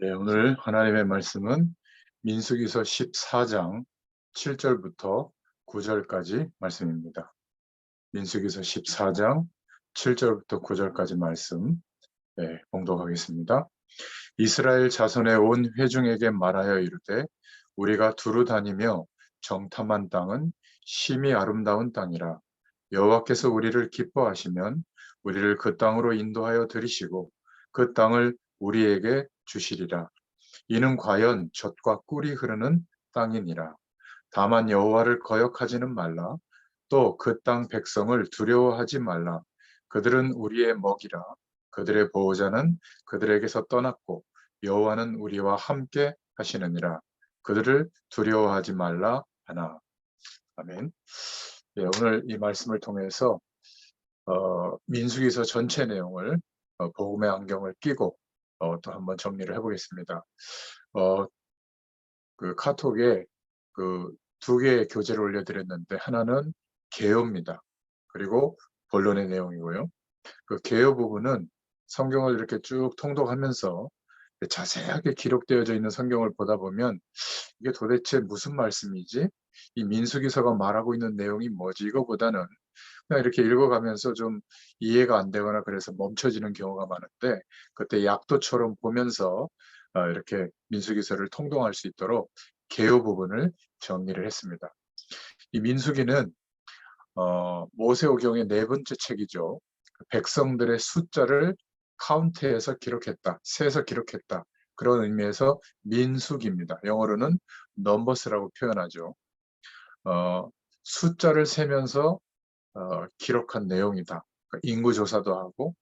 네, 오늘 하나님의 말씀은 민수기서 14장 7절부터 9절까지 말씀입니다. 민수기서 14장 7절부터 9절까지 말씀 봉독하겠습니다. 이스라엘 자손의 온 회중에게 말하여 이르되 우리가 두루 다니며 정탐한 땅은 심히 아름다운 땅이라. 여호와께서 우리를 기뻐하시면 우리를 그 땅으로 인도하여 들이시고 그 땅을 우리에게 주시리라. 이는 과연 젖과 꿀이 흐르는 땅이니라. 다만 여호와를 거역하지는 말라. 또 그 땅 백성을 두려워하지 말라. 그들은 우리의 먹이라. 그들의 보호자는 그들에게서 떠났고 여호와는 우리와 함께 하시느니라. 그들을 두려워하지 말라 하나. 아멘. 예, 오늘 이 말씀을 통해서 민수기서 전체 내용을 복음의 안경을 끼고 또 한번 정리를 해보겠습니다. 어, 그 카톡에 그 두 개의 교재를 올려드렸는데 하나는 개요입니다. 그리고 본론의 내용이고요. 그 개요 부분은 성경을 이렇게 쭉 통독하면서 자세하게 기록되어져 있는 성경을 보다 보면 이게 도대체 무슨 말씀이지? 이 민수기서가 말하고 있는 내용이 뭐지? 이거보다는 그냥 이렇게 읽어가면서 좀 이해가 안 되거나 그래서 멈춰지는 경우가 많은데 그때 약도처럼 보면서 이렇게 민수기서를 통독할 수 있도록 개요 부분을 정리를 했습니다. 이 민수기는 모세오경의 네 번째 책이죠. 백성들의 숫자를 카운트해서 기록했다, 세서 기록했다. 그런 의미에서 민수기입니다. 영어로는 넘버스라고 표현하죠. 숫자를 세면서 기록한 내용이다. 그러니까 인구 조사도 하고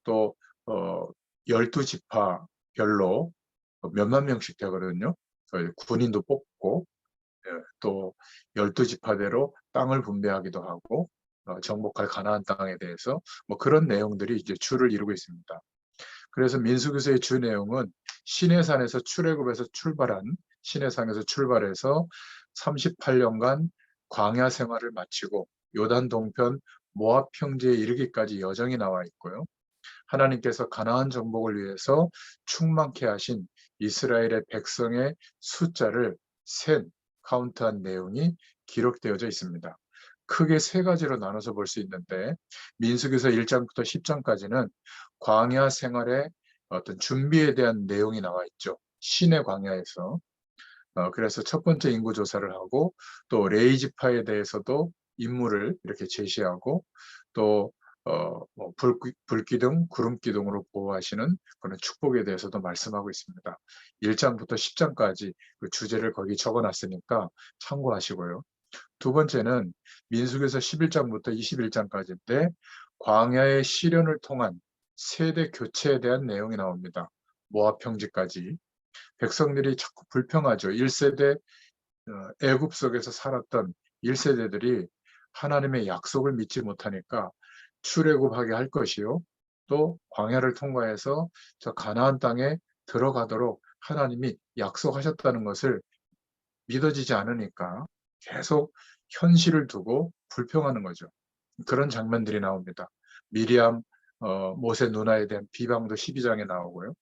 또 12지파별로 몇만 명씩 되거든요. 군인도 뽑고 또 12지파대로 땅을 분배하기도 하고 정복할 가나안 땅에 대해서 뭐 그런 내용들이 이제 주를 이루고 있습니다. 그래서 민수기서의 주 내용은 시내산에서 출애굽에서 출발한 시내산에서 출발해서 38년간 광야 생활을 마치고 요단 동편 모압 평지에 이르기까지 여정이 나와 있고요. 하나님께서 가나안 정복을 위해서 충만케 하신 이스라엘의 백성의 숫자를 센 카운트한 내용이 기록되어져 있습니다. 크게 세 가지로 나눠서 볼 수 있는데 민수기서 1장부터 10장까지는 광야 생활의 어떤 준비에 대한 내용이 나와 있죠. 시내 광야에서. 그래서 첫 번째 인구 조사를 하고 또 레이지파에 대해서도 임무를 이렇게 제시하고 또 뭐 불기둥, 구름기둥으로 보호하시는 그런 축복에 대해서도 말씀하고 있습니다. 1장부터 10장까지 그 주제를 거기 적어놨으니까 참고하시고요. 두 번째는 민수기서 11장부터 21장까지인데 광야의 시련을 통한 세대 교체에 대한 내용이 나옵니다. 모압 평지까지. 백성들이 자꾸 불평하죠. 1세대 애굽 속에서 살았던 1세대들이 하나님의 약속을 믿지 못하니까 출애굽하게 할 것이요. 또 광야를 통과해서 저 가나안 땅에 들어가도록 하나님이 약속하셨다는 것을 믿어지지 않으니까 계속 현실을 두고 불평하는 거죠. 그런 장면들이 나옵니다. 미리암 모세 누나에 대한 비방도 12장에 나오고요.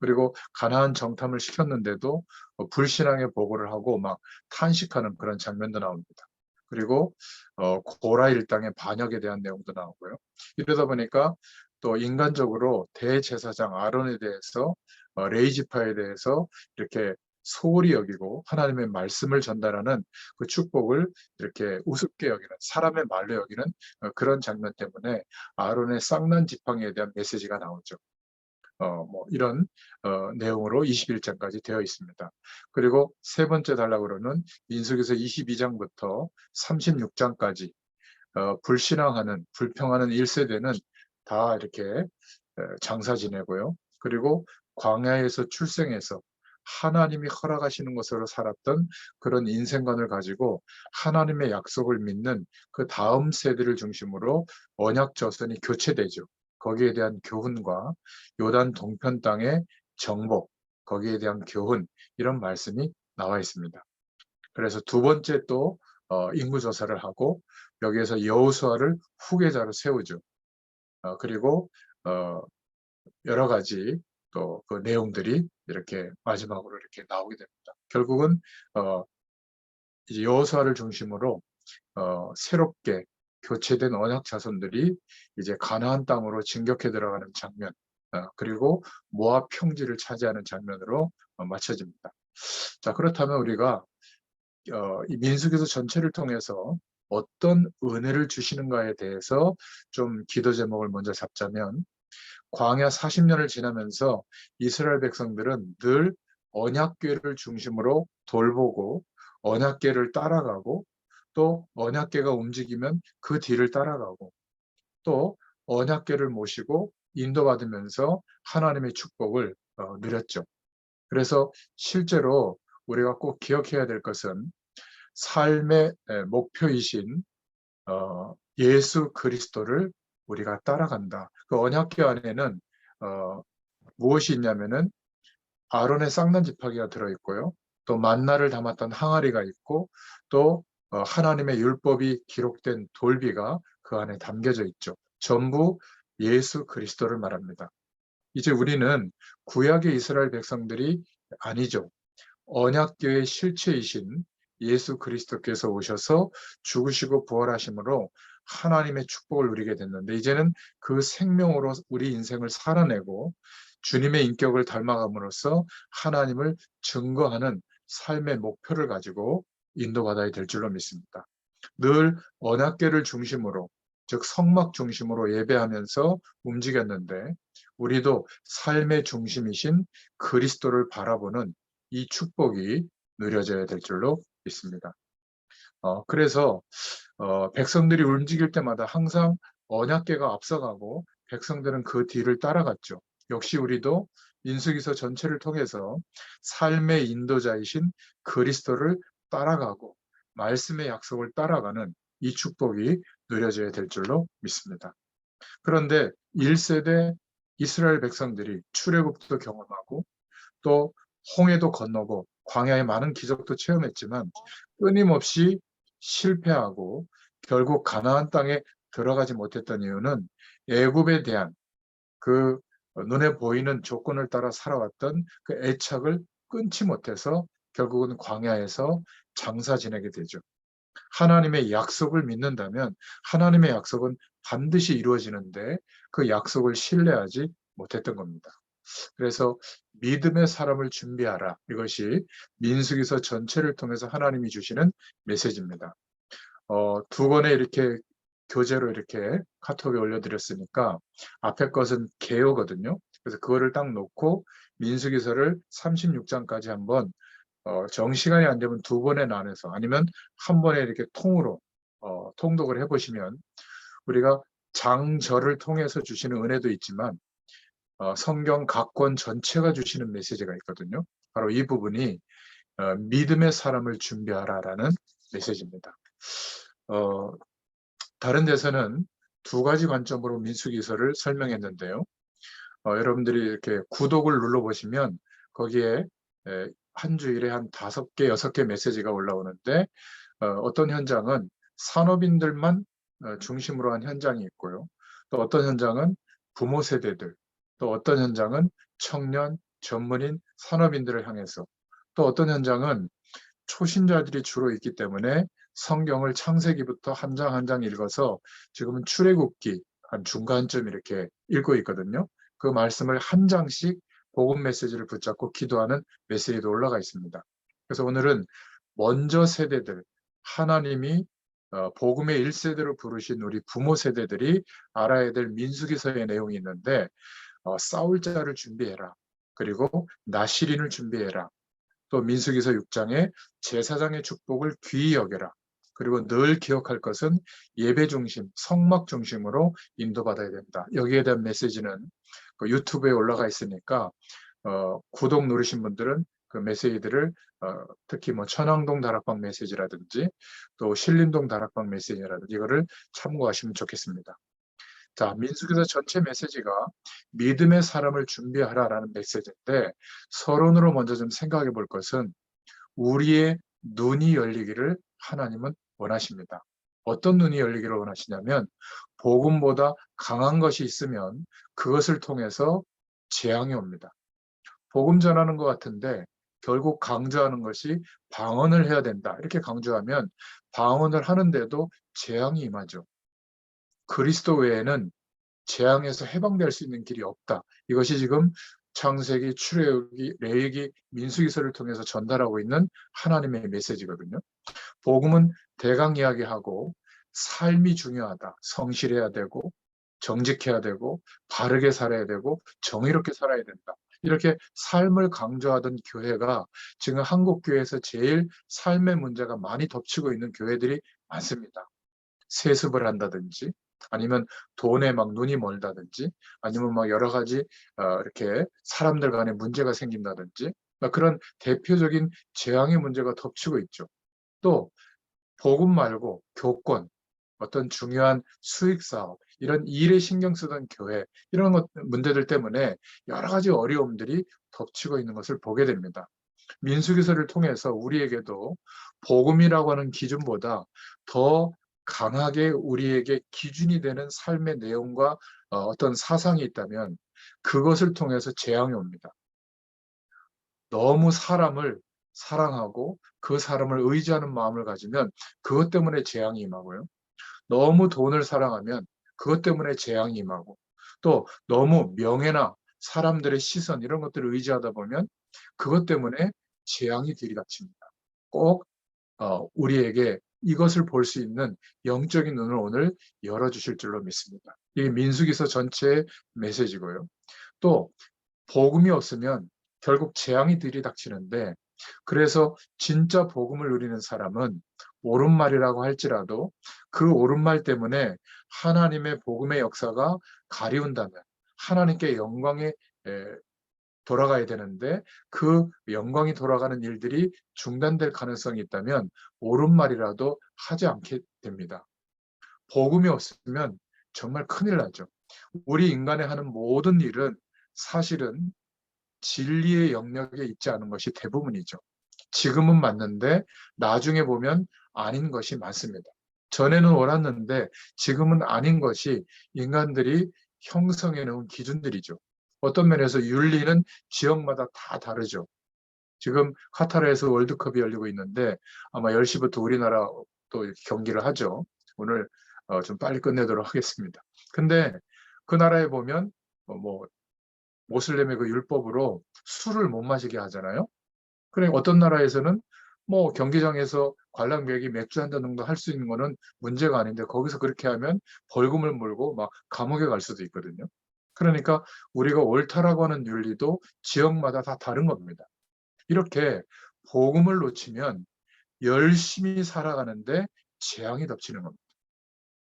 그리고 가나안 정탐을 시켰는데도 불신앙의 보고를 하고 막 탄식하는 그런 장면도 나옵니다. 그리고 고라 일당의 반역에 대한 내용도 나오고요. 이러다 보니까 또 인간적으로 대제사장 아론에 대해서 레이지파에 대해서 이렇게 소홀히 여기고 하나님의 말씀을 전달하는 그 축복을 이렇게 우습게 여기는 사람의 말로 여기는 그런 장면 때문에 아론의 쌍난 지팡이에 대한 메시지가 나오죠. 뭐 이런 내용으로 21장까지 되어 있습니다. 그리고 세 번째 달락으로는 민수기서 22장부터 36장까지 불신앙하는 불평하는 1세대는 다 이렇게 장사 지내고요. 그리고 광야에서 출생해서 하나님이 허락하시는 것으로 살았던 그런 인생관을 가지고 하나님의 약속을 믿는 그 다음 세대를 중심으로 언약 저선이 교체되죠. 거기에 대한 교훈과 요단 동편 땅의 정복, 거기에 대한 교훈, 이런 말씀이 나와 있습니다. 그래서 두 번째 또 인구 조사를 하고 여기에서 여호수아를 후계자로 세우죠. 그리고 어, 여러 가지 또 그 내용들이 이렇게 마지막으로 이렇게 나오게 됩니다. 결국은 이제 여호수아를 중심으로 새롭게 교체된 언약 자손들이 이제 가나안 땅으로 진격해 들어가는 장면, 그리고 모압 평지를 차지하는 장면으로 마쳐집니다. 자, 그렇다면 우리가 이 민수기서 전체를 통해서 어떤 은혜를 주시는가에 대해서 좀 기도 제목을 먼저 잡자면, 광야 40년을 지나면서 이스라엘 백성들은 늘 언약궤를 중심으로 돌보고 언약궤를 따라가고, 또 언약궤가 움직이면 그 뒤를 따라가고, 또 언약궤를 모시고 인도받으면서 하나님의 축복을 누렸죠. 그래서 실제로 우리가 꼭 기억해야 될 것은 삶의 목표이신 예수 그리스도를 우리가 따라간다. 그 언약궤 안에는 무엇이 있냐면은 아론의 쌍난 지팡이가 들어있고요. 또 만나를 담았던 항아리가 있고, 또 하나님의 율법이 기록된 돌비가 그 안에 담겨져 있죠. 전부 예수 그리스도를 말합니다. 이제 우리는 구약의 이스라엘 백성들이 아니죠. 언약궤의 실체이신 예수 그리스도께서 오셔서 죽으시고 부활하심으로 하나님의 축복을 누리게 됐는데, 이제는 그 생명으로 우리 인생을 살아내고 주님의 인격을 닮아감으로써 하나님을 증거하는 삶의 목표를 가지고 인도받아야 될 줄로 믿습니다. 늘 언약궤를 중심으로, 즉 성막 중심으로 예배하면서 움직였는데, 우리도 삶의 중심이신 그리스도를 바라보는 이 축복이 누려져야 될 줄로 믿습니다. 그래서 백성들이 움직일 때마다 항상 언약궤가 앞서가고 백성들은 그 뒤를 따라갔죠. 역시 우리도 민수기서 전체를 통해서 삶의 인도자이신 그리스도를 따라가고 말씀의 약속을 따라가는 이 축복이 누려져야 될 줄로 믿습니다. 그런데 1세대 이스라엘 백성들이 출애굽도 경험하고 또 홍해도 건너고 광야의 많은 기적도 체험했지만 끊임없이 실패하고 결국 가나안 땅에 들어가지 못했던 이유는 애굽에 대한 그 눈에 보이는 조건을 따라 살아왔던 그 애착을 끊지 못해서 결국은 광야에서 장사 지내게 되죠. 하나님의 약속을 믿는다면 하나님의 약속은 반드시 이루어지는데 그 약속을 신뢰하지 못했던 겁니다. 그래서 믿음의 사람을 준비하라. 이것이 민수기서 전체를 통해서 하나님이 주시는 메시지입니다. 두 권의 이렇게 교재로 이렇게 카톡에 올려드렸으니까 앞에 것은 개요거든요. 그래서 그거를 딱 놓고 민수기서를 36장까지 한번 정시간이 안 되면 두 번에 나눠서 아니면 한 번에 이렇게 통으로 통독을 해보시면 우리가 장절을 통해서 주시는 은혜도 있지만 성경 각 권 전체가 주시는 메시지가 있거든요. 바로 이 부분이 믿음의 사람을 준비하라라는 메시지입니다. 다른 데서는 두 가지 관점으로 민수기서를 설명했는데요. 여러분들이 이렇게 구독을 눌러보시면 거기에 한 주일에 한 5개, 6개 메시지가 올라오는데 어떤 현장은 산업인들만 중심으로 한 현장이 있고요. 또 어떤 현장은 부모 세대들, 또 어떤 현장은 청년, 전문인, 산업인들을 향해서, 또 어떤 현장은 초신자들이 주로 있기 때문에 성경을 창세기부터 한 장 한 장 읽어서 지금은 출애굽기 한 중간쯤 이렇게 읽고 있거든요. 그 말씀을 한 장씩 복음 메시지를 붙잡고 기도하는 메시지도 올라가 있습니다. 그래서 오늘은 먼저 세대들, 하나님이 복음의 1세대로 부르신 우리 부모 세대들이 알아야 될 민수기서의 내용이 있는데 싸울 자를 준비해라. 그리고 나시린을 준비해라. 또 민수기서 6장에 제사장의 축복을 귀히 여겨라. 그리고 늘 기억할 것은 예배 중심, 성막 중심으로 인도받아야 된다. 여기에 대한 메시지는 그 유튜브에 올라가 있으니까 구독 누르신 분들은 그 메시지들을 특히 뭐 천왕동 다락방 메시지라든지 또 신림동 다락방 메시지라든지 이거를 참고하시면 좋겠습니다. 자, 민수기서 전체 메시지가 믿음의 사람을 준비하라라는 메시지인데 서론으로 먼저 좀 생각해 볼 것은 우리의 눈이 열리기를 하나님은 원하십니다. 어떤 눈이 열리기를 원하시냐면 복음보다 강한 것이 있으면 그것을 통해서 재앙이 옵니다. 복음 전하는 것 같은데 결국 강조하는 것이 방언을 해야 된다. 이렇게 강조하면 방언을 하는데도 재앙이 임하죠. 그리스도 외에는 재앙에서 해방될 수 있는 길이 없다. 이것이 지금 창세기, 출애굽기, 레위기, 민수기서를 통해서 전달하고 있는 하나님의 메시지거든요. 복음은 대강 이야기하고 삶이 중요하다. 성실해야 되고 정직해야 되고 바르게 살아야 되고 정의롭게 살아야 된다. 이렇게 삶을 강조하던 교회가 지금 한국 교회에서 제일 삶의 문제가 많이 덮치고 있는 교회들이 많습니다. 세습을 한다든지 아니면 돈에 막 눈이 멀다든지 아니면 막 여러 가지 이렇게 사람들 간에 문제가 생긴다든지 그런 대표적인 재앙의 문제가 덮치고 있죠. 또 복음 말고 교권, 어떤 중요한 수익 사업, 이런 일에 신경 쓰던 교회, 이런 문제들 때문에 여러 가지 어려움들이 덮치고 있는 것을 보게 됩니다. 민수기서를 통해서 우리에게도 복음이라고 하는 기준보다 더 강하게 우리에게 기준이 되는 삶의 내용과 어떤 사상이 있다면 그것을 통해서 재앙이 옵니다. 너무 사람을 사랑하고 그 사람을 의지하는 마음을 가지면 그것 때문에 재앙이 임하고요. 너무 돈을 사랑하면 그것 때문에 재앙이 임하고 또 너무 명예나 사람들의 시선 이런 것들을 의지하다 보면 그것 때문에 재앙이 들이닥칩니다. 꼭 우리에게 이것을 볼 수 있는 영적인 눈을 오늘 열어주실 줄로 믿습니다. 이게 민수기서 전체의 메시지고요. 또 복음이 없으면 결국 재앙이 들이닥치는데 그래서 진짜 복음을 누리는 사람은 옳은 말이라고 할지라도 그 옳은 말 때문에 하나님의 복음의 역사가 가리운다면 하나님께 영광에 돌아가야 되는데 그 영광이 돌아가는 일들이 중단될 가능성이 있다면 옳은 말이라도 하지 않게 됩니다. 복음이 없으면 정말 큰일 나죠. 우리 인간의 하는 모든 일은 사실은 진리의 영역에 있지 않은 것이 대부분이죠. 지금은 맞는데 나중에 보면 아닌 것이 많습니다. 전에는 옳았는데 지금은 아닌 것이 인간들이 형성해 놓은 기준들이죠. 어떤 면에서 윤리는 지역마다 다 다르죠. 지금 카타르에서 월드컵이 열리고 있는데 아마 10시부터 우리나라 또 경기를 하죠. 오늘 좀 빨리 끝내도록 하겠습니다. 근데 그 나라에 보면 뭐 모슬렘의 그 율법으로 술을 못 마시게 하잖아요. 그래 어떤 나라에서는 뭐 경기장에서 관람객이 맥주 한 잔 정도 할 수 있는 거는 문제가 아닌데 거기서 그렇게 하면 벌금을 물고 막 감옥에 갈 수도 있거든요. 그러니까 우리가 옳다라고 하는 윤리도 지역마다 다 다른 겁니다. 이렇게 복음을 놓치면 열심히 살아가는데 재앙이 덮치는 겁니다.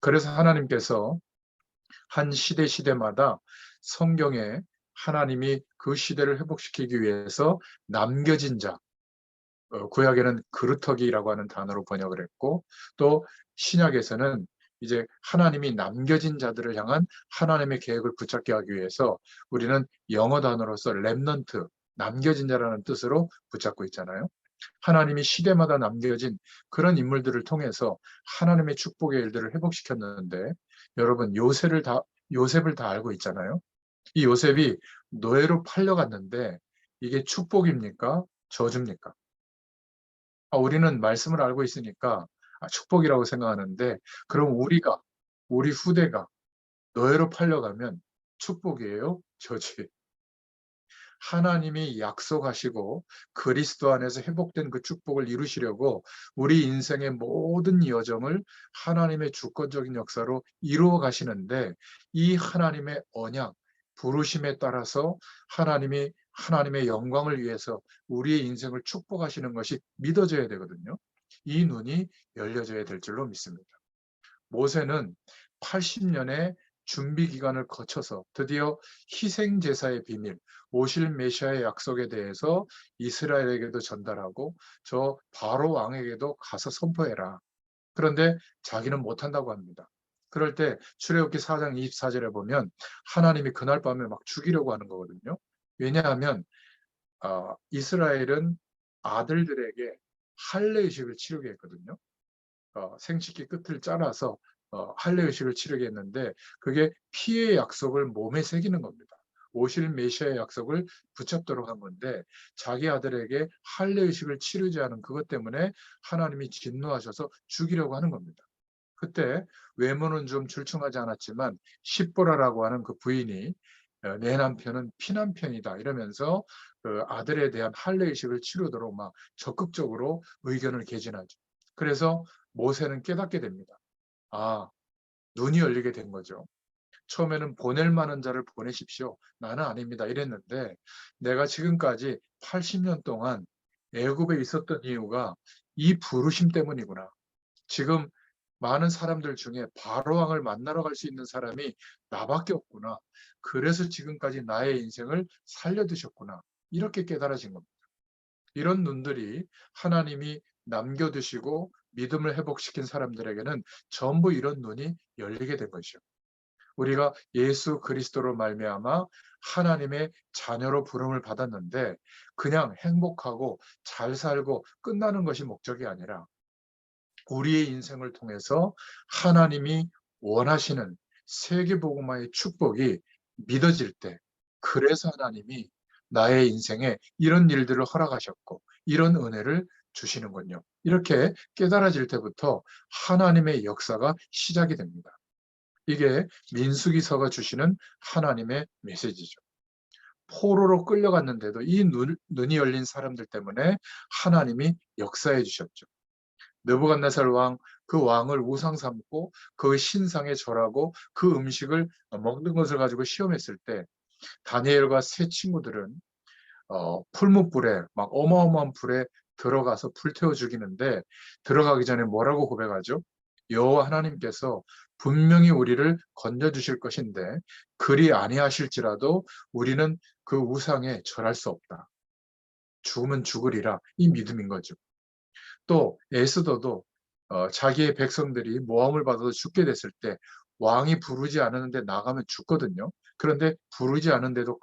그래서 하나님께서 한 시대마다 성경에 하나님이 그 시대를 회복시키기 위해서 남겨진 자, 구약에는 그루터기라고 하는 단어로 번역을 했고 또 신약에서는 이제 하나님이 남겨진 자들을 향한 하나님의 계획을 붙잡게 하기 위해서 우리는 영어 단어로서 렘넌트, 남겨진 자라는 뜻으로 붙잡고 있잖아요. 하나님이 시대마다 남겨진 그런 인물들을 통해서 하나님의 축복의 일들을 회복시켰는데 여러분 요셉을 다 알고 있잖아요. 이 요셉이 노예로 팔려갔는데 이게 축복입니까? 저주입니까? 우리는 말씀을 알고 있으니까 축복이라고 생각하는데 그럼 우리 후대가 노예로 팔려가면 축복이에요? 저주예요? 하나님이 약속하시고 그리스도 안에서 회복된 그 축복을 이루시려고 우리 인생의 모든 여정을 하나님의 주권적인 역사로 이루어 가시는데 이 하나님의 언약, 부르심에 따라서 하나님의 영광을 위해서 우리의 인생을 축복하시는 것이 믿어져야 되거든요. 이 눈이 열려져야 될 줄로 믿습니다. 모세는 80년의 준비 기간을 거쳐서 드디어 희생 제사의 비밀, 오실 메시아의 약속에 대해서 이스라엘에게도 전달하고 저 바로 왕에게도 가서 선포해라. 그런데 자기는 못한다고 합니다. 그럴 때 출애굽기 4장 24절에 보면 하나님이 그날 밤에 막 죽이려고 하는 거거든요. 왜냐하면 이스라엘은 아들들에게 할례의식을 치르게 했거든요. 생식기 끝을 잘라서 할례의식을 치르게 했는데 그게 피의 약속을 몸에 새기는 겁니다. 오실 메시아의 약속을 붙잡도록 한 건데 자기 아들에게 할례의식을 치르지 않은 그것 때문에 하나님이 진노하셔서 죽이려고 하는 겁니다. 그때 외모는 좀 출중하지 않았지만 십보라라고 하는 그 부인이 내 남편은 피남편이다 이러면서 그 아들에 대한 할례의식을 치르도록 막 적극적으로 의견을 개진하죠. 그래서 모세는 깨닫게 됩니다. 아, 눈이 열리게 된 거죠. 처음에는 보낼 만한 자를 보내십시오. 나는 아닙니다. 이랬는데 내가 지금까지 80년 동안 애굽에 있었던 이유가 이 부르심 때문이구나. 지금 많은 사람들 중에 바로 왕을 만나러 갈 수 있는 사람이 나밖에 없구나. 그래서 지금까지 나의 인생을 살려두셨구나. 이렇게 깨달아진 겁니다. 이런 눈들이 하나님이 남겨두시고 믿음을 회복시킨 사람들에게는 전부 이런 눈이 열리게 된 것이죠. 우리가 예수 그리스도로 말미암아 하나님의 자녀로 부름을 받았는데 그냥 행복하고 잘 살고 끝나는 것이 목적이 아니라 우리의 인생을 통해서 하나님이 원하시는 세계복음화의 축복이 믿어질 때 그래서 하나님이 나의 인생에 이런 일들을 허락하셨고 이런 은혜를 주시는군요. 이렇게 깨달아질 때부터 하나님의 역사가 시작이 됩니다. 이게 민수기서가 주시는 하나님의 메시지죠. 포로로 끌려갔는데도 이 눈이 열린 사람들 때문에 하나님이 역사해 주셨죠. 느부갓네살 왕, 그 왕을 우상 삼고 그 신상에 절하고 그 음식을 먹는 것을 가지고 시험했을 때 다니엘과 세 친구들은 풀무불에 막 어마어마한 불에 들어가서 불태워 죽이는데 들어가기 전에 뭐라고 고백하죠? 여호와 하나님께서 분명히 우리를 건져주실 것인데 그리 아니하실지라도 우리는 그 우상에 절할 수 없다. 죽으면 죽으리라. 이 믿음인 거죠. 또 에스더도 자기의 백성들이 모함을 받아서 죽게 됐을 때 왕이 부르지 않았는데 나가면 죽거든요. 그런데 부르지 않은데도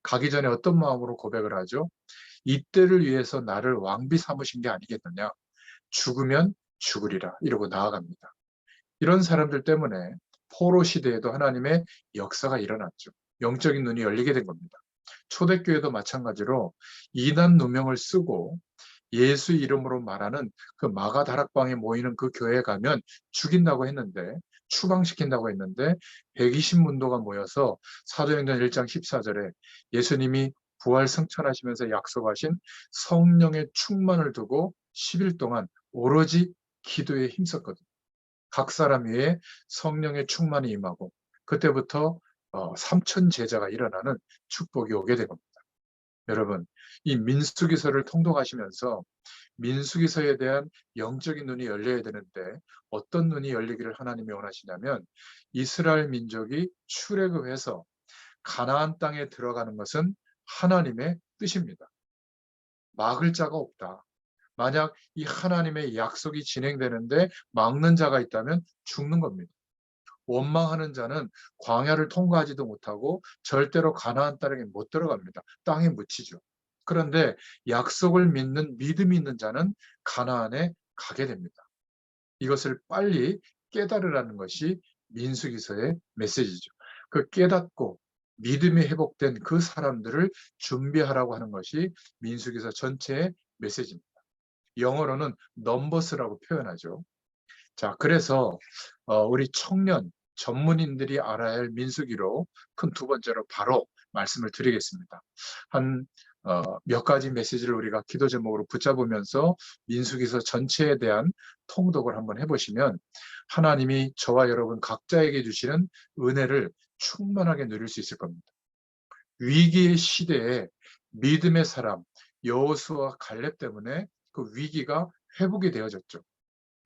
가기 전에 어떤 마음으로 고백을 하죠? 이때를 위해서 나를 왕비 삼으신 게 아니겠느냐. 죽으면 죽으리라 이러고 나아갑니다. 이런 사람들 때문에 포로 시대에도 하나님의 역사가 일어났죠. 영적인 눈이 열리게 된 겁니다. 초대교회도 마찬가지로 이단 누명을 쓰고 예수 이름으로 말하는 그 마가 다락방에 모이는 그 교회에 가면 죽인다고 했는데 추방시킨다고 했는데 120문도가 모여서 사도행전 1장 14절에 예수님이 부활 승천하시면서 약속하신 성령의 충만을 두고 10일 동안 오로지 기도에 힘썼거든요. 각 사람 위에 성령의 충만이 임하고 그때부터 3천 제자가 일어나는 축복이 오게 된 겁니다. 여러분, 이 민수기서를 통독하시면서 민수기서에 대한 영적인 눈이 열려야 되는데 어떤 눈이 열리기를 하나님이 원하시냐면 이스라엘 민족이 출애굽해서 가나안 땅에 들어가는 것은 하나님의 뜻입니다. 막을 자가 없다. 만약 이 하나님의 약속이 진행되는데 막는 자가 있다면 죽는 겁니다. 원망하는 자는 광야를 통과하지도 못하고 절대로 가나안 땅에 못 들어갑니다. 땅에 묻히죠. 그런데 약속을 믿는 믿음이 있는 자는 가나안에 가게 됩니다. 이것을 빨리 깨달으라는 것이 민수기서의 메시지죠. 그 깨닫고 믿음이 회복된 그 사람들을 준비하라고 하는 것이 민수기서 전체의 메시지입니다. 영어로는 넘버스라고 표현하죠. 자, 그래서 우리 청년 전문인들이 알아야 할 민수기로 큰 두 번째로 바로 말씀을 드리겠습니다. 한 몇 가지 메시지를 우리가 기도 제목으로 붙잡으면서 민수기서 전체에 대한 통독을 한번 해보시면 하나님이 저와 여러분 각자에게 주시는 은혜를 충만하게 누릴 수 있을 겁니다. 위기의 시대에 믿음의 사람 여호수아와 갈렙 때문에 그 위기가 회복이 되어졌죠.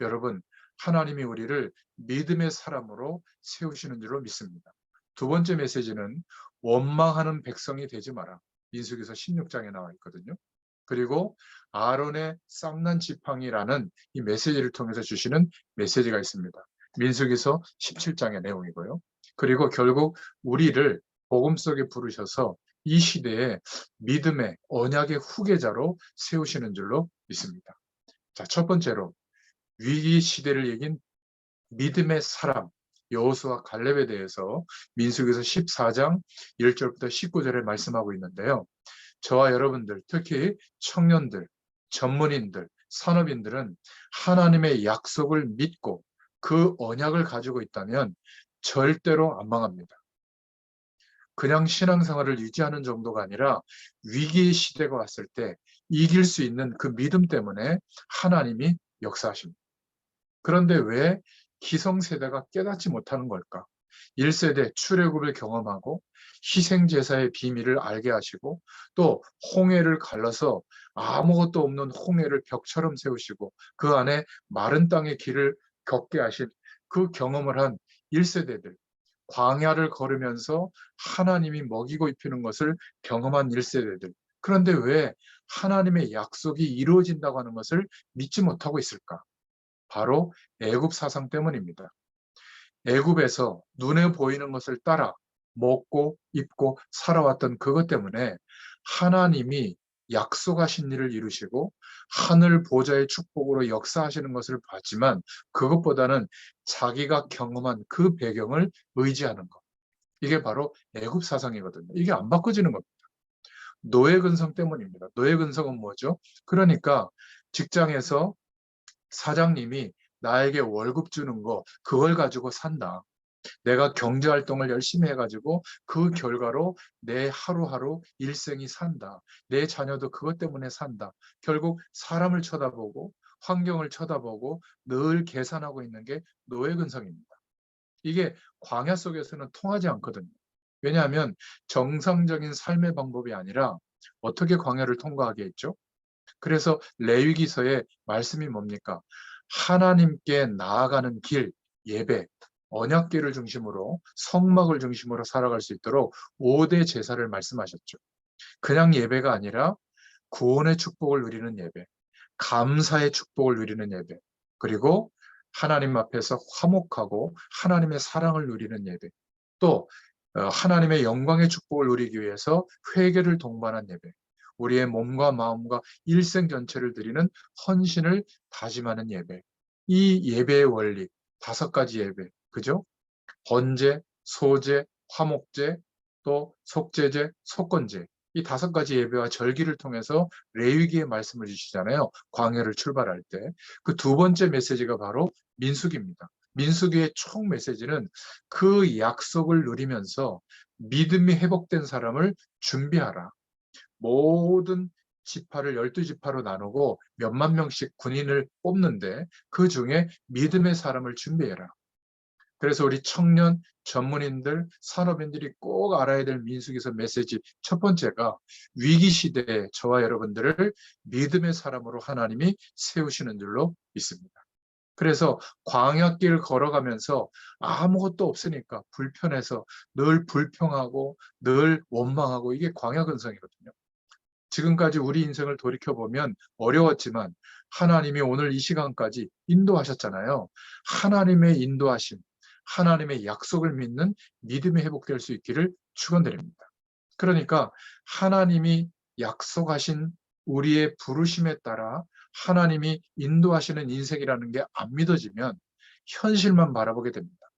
여러분, 하나님이 우리를 믿음의 사람으로 세우시는 줄로 믿습니다. 두 번째 메시지는 원망하는 백성이 되지 마라. 민수기서 16장에 나와 있거든요. 그리고 아론의 쌍난 지팡이라는 이 메시지를 통해서 주시는 메시지가 있습니다. 민수기서 17장의 내용이고요. 그리고 결국 우리를 복음 속에 부르셔서 이 시대에 믿음의 언약의 후계자로 세우시는 줄로 믿습니다. 자, 첫 번째로 위기 시대를 이긴 믿음의 사람, 여호수아 갈렙에 대해서 민수기서 14장 1절부터 19절에 말씀하고 있는데요. 저와 여러분들, 특히 청년들, 전문인들, 산업인들은 하나님의 약속을 믿고 그 언약을 가지고 있다면 절대로 안 망합니다. 그냥 신앙생활을 유지하는 정도가 아니라 위기의 시대가 왔을 때 이길 수 있는 그 믿음 때문에 하나님이 역사하십니다. 그런데 왜 기성세대가 깨닫지 못하는 걸까? 1세대 출애굽을 경험하고 희생제사의 비밀을 알게 하시고 또 홍해를 갈라서 아무것도 없는 홍해를 벽처럼 세우시고 그 안에 마른 땅의 길을 걷게 하신 그 경험을 한 1세대들, 광야를 걸으면서 하나님이 먹이고 입히는 것을 경험한 1세대들. 그런데 왜 하나님의 약속이 이루어진다고 하는 것을 믿지 못하고 있을까? 바로 애굽 사상 때문입니다. 애굽에서 눈에 보이는 것을 따라 먹고 입고 살아왔던 그것 때문에 하나님이 약속하신 일을 이루시고 하늘 보좌의 축복으로 역사하시는 것을 봤지만 그것보다는 자기가 경험한 그 배경을 의지하는 것. 이게 바로 애굽 사상이거든요. 이게 안 바꿔지는 겁니다. 노예 근성 때문입니다. 노예 근성은 뭐죠? 그러니까 직장에서 사장님이 나에게 월급 주는 거 그걸 가지고 산다. 내가 경제활동을 열심히 해가지고 그 결과로 내 하루하루 일생이 산다. 내 자녀도 그것 때문에 산다. 결국 사람을 쳐다보고 환경을 쳐다보고 늘 계산하고 있는 게 노예근성입니다. 이게 광야 속에서는 통하지 않거든요. 왜냐하면 정상적인 삶의 방법이 아니라 어떻게 광야를 통과하게 했죠? 그래서 레위기서의 말씀이 뭡니까? 하나님께 나아가는 길, 예배, 언약궤를 중심으로 성막을 중심으로 살아갈 수 있도록 5대 제사를 말씀하셨죠. 그냥 예배가 아니라 구원의 축복을 누리는 예배, 감사의 축복을 누리는 예배, 그리고 하나님 앞에서 화목하고 하나님의 사랑을 누리는 예배, 또 하나님의 영광의 축복을 누리기 위해서 회개를 동반한 예배, 우리의 몸과 마음과 일생 전체를 드리는 헌신을 다짐하는 예배. 이 예배의 원리, 5가지 예배, 그죠? 번제, 소제, 화목제, 또 속제제, 속건제. 이 5가지 예배와 절기를 통해서 레위기의 말씀을 주시잖아요. 광야를 출발할 때. 그 2번째 메시지가 바로 민수기입니다. 민수기의 총 메시지는 그 약속을 누리면서 믿음이 회복된 사람을 준비하라. 모든 지파를 12지파로 나누고 몇만 명씩 군인을 뽑는데 그 중에 믿음의 사람을 준비해라. 그래서 우리 청년, 전문인들, 산업인들이 꼭 알아야 될 민수기서 메시지 첫 번째가 위기 시대에 저와 여러분들을 믿음의 사람으로 하나님이 세우시는 줄로 믿습니다. 그래서 광야길 걸어가면서 아무것도 없으니까 불편해서 늘 불평하고 늘 원망하고 이게 광야근성이거든요. 지금까지 우리 인생을 돌이켜보면 어려웠지만 하나님이 오늘 이 시간까지 인도하셨잖아요. 하나님의 인도하심, 하나님의 약속을 믿는 믿음이 회복될 수 있기를 축원드립니다. 그러니까 하나님이 약속하신 우리의 부르심에 따라 하나님이 인도하시는 인생이라는 게 안 믿어지면 현실만 바라보게 됩니다.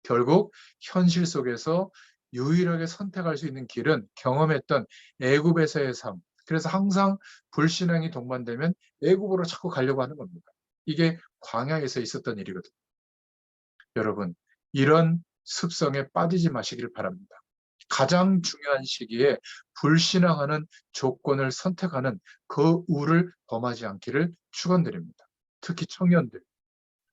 결국 현실 속에서 유일하게 선택할 수 있는 길은 경험했던 애굽에서의 삶. 그래서 항상 불신앙이 동반되면 애굽으로 자꾸 가려고 하는 겁니다. 이게 광야에서 있었던 일이거든요. 여러분, 이런 습성에 빠지지 마시길 바랍니다. 가장 중요한 시기에 불신앙하는 조건을 선택하는 그 우를 범하지 않기를 축원드립니다. 특히 청년들,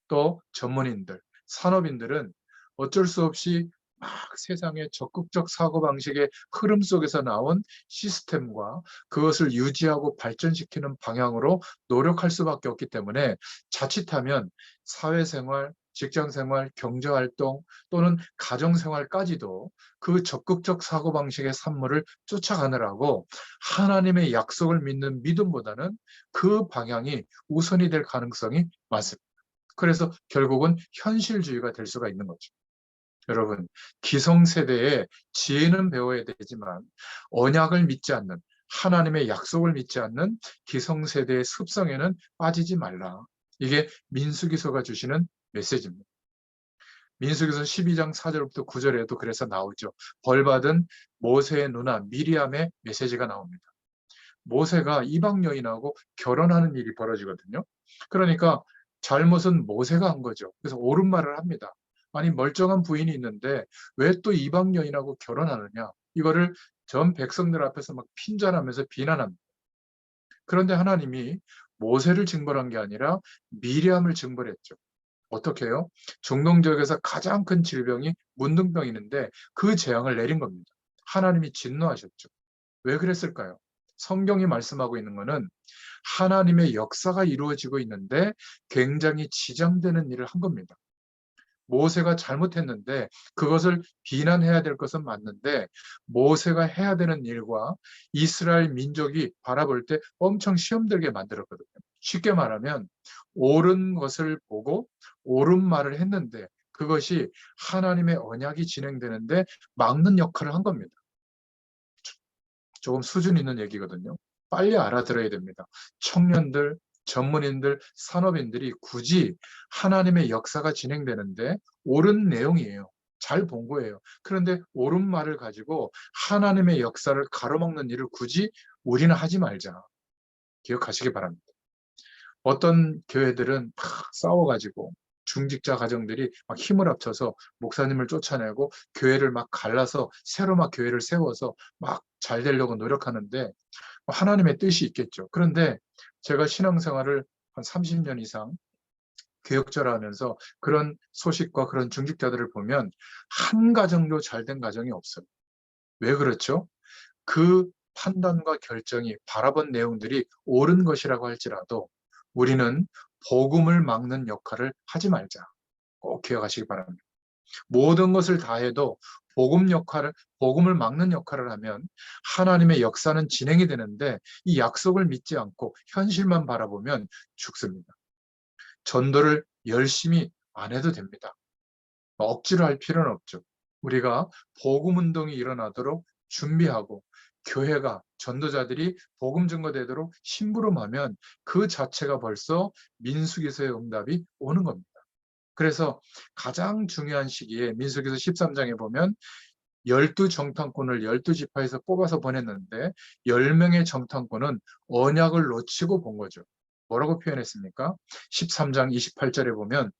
또 전문인들, 산업인들은 어쩔 수 없이 막 세상의 적극적 사고방식의 흐름 속에서 나온 시스템과 그것을 유지하고 발전시키는 방향으로 노력할 수밖에 없기 때문에 자칫하면 사회생활, 직장생활, 경제활동 또는 가정생활까지도 그 적극적 사고방식의 산물을 쫓아가느라고 하나님의 약속을 믿는 믿음보다는 그 방향이 우선이 될 가능성이 많습니다. 그래서 결국은 현실주의가 될 수가 있는 거죠. 여러분, 기성세대의 지혜는 배워야 되지만 언약을 믿지 않는 하나님의 약속을 믿지 않는 기성세대의 습성에는 빠지지 말라. 이게 민수기서가 주시는 메시지입니다. 민수기서 12장 4절부터 9절에도 그래서 나오죠. 벌받은 모세의 누나 미리암의 메시지가 나옵니다. 모세가 이방 여인하고 결혼하는 일이 벌어지거든요. 그러니까 잘못은 모세가 한 거죠. 그래서 옳은 말을 합니다. 아니 멀쩡한 부인이 있는데 왜 또 이방 여인하고 결혼하느냐. 이거를 전 백성들 앞에서 막 핀잔하면서 비난합니다. 그런데 하나님이 모세를 징벌한 게 아니라 미리암을 징벌했죠. 어떻게 해요? 중동 지역에서 가장 큰 질병이 문둥병이 있는데 그 재앙을 내린 겁니다. 하나님이 진노하셨죠. 왜 그랬을까요? 성경이 말씀하고 있는 것은 하나님의 역사가 이루어지고 있는데 굉장히 지장되는 일을 한 겁니다. 모세가 잘못했는데 그것을 비난해야 될 것은 맞는데 모세가 해야 되는 일과 이스라엘 민족이 바라볼 때 엄청 시험들게 만들었거든요. 쉽게 말하면 옳은 것을 보고 옳은 말을 했는데 그것이 하나님의 언약이 진행되는데 막는 역할을 한 겁니다. 조금 수준 있는 얘기거든요. 빨리 알아들어야 됩니다. 청년들, 전문인들, 산업인들이 굳이 하나님의 역사가 진행되는데 옳은 내용이에요. 잘 본 거예요. 그런데 옳은 말을 가지고 하나님의 역사를 가로막는 일을 굳이 우리는 하지 말자. 기억하시기 바랍니다. 어떤 교회들은 막 싸워가지고 중직자 가정들이 막 힘을 합쳐서 목사님을 쫓아내고 교회를 막 갈라서 새로 막 교회를 세워서 막 잘 되려고 노력하는데 하나님의 뜻이 있겠죠. 그런데 제가 신앙생활을 한 30년 이상 교역자를 하면서 그런 소식과 그런 중직자들을 보면 한 가정도 잘된 가정이 없어요. 왜 그렇죠? 그 판단과 결정이 바라본 내용들이 옳은 것이라고 할지라도 우리는 복음을 막는 역할을 하지 말자. 꼭 기억하시기 바랍니다. 모든 것을 다해도 복음을 막는 역할을 하면 하나님의 역사는 진행이 되는데 이 약속을 믿지 않고 현실만 바라보면 죽습니다. 전도를 열심히 안 해도 됩니다. 억지로 할 필요는 없죠. 우리가 복음 운동이 일어나도록 준비하고 교회가 전도자들이 복음 증거되도록 심부름하면 그 자체가 벌써 민수기서의 응답이 오는 겁니다. 그래서 가장 중요한 시기에 민수기서 13장에 보면 12정탐꾼을 12지파에서 뽑아서 보냈는데 10명의 정탐꾼은 언약을 놓치고 본 거죠. 뭐라고 표현했습니까? 13장 28절에 보면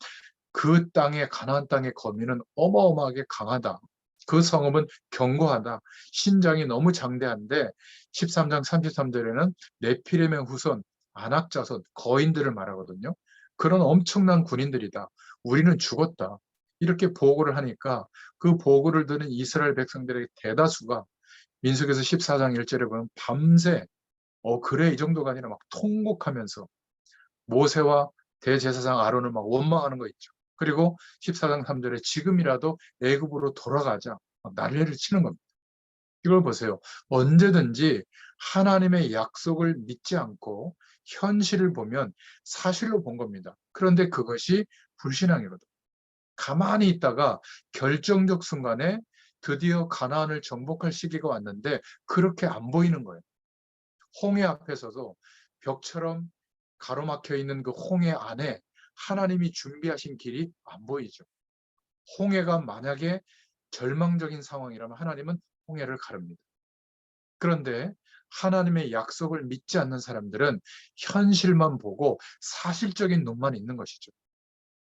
그 땅의 가나안 땅의 거민은 어마어마하게 강하다. 그 성읍은 견고하다. 신장이 너무 장대한데 13장 33절에는 네피림의 후손, 아낙 자손, 거인들을 말하거든요. 그런 엄청난 군인들이다. 우리는 죽었다. 이렇게 보고를 하니까 그 보고를 듣는 이스라엘 백성들의 대다수가 민수기서 14장 1절에 보면 밤새 그래 이 정도가 아니라 막 통곡하면서 모세와 대제사장 아론을 막 원망하는 거 있죠. 그리고 14장 3절에 지금이라도 애굽으로 돌아가자 난리를 치는 겁니다. 이걸 보세요. 언제든지 하나님의 약속을 믿지 않고 현실을 보면 사실로 본 겁니다. 그런데 그것이 불신앙이거든요. 가만히 있다가 결정적 순간에 드디어 가나안을 정복할 시기가 왔는데 그렇게 안 보이는 거예요. 홍해 앞에서도 벽처럼 가로막혀 있는 그 홍해 안에 하나님이 준비하신 길이 안 보이죠. 홍해가 만약에 절망적인 상황이라면 하나님은 홍해를 가릅니다. 그런데 하나님의 약속을 믿지 않는 사람들은 현실만 보고 사실적인 눈만 있는 것이죠.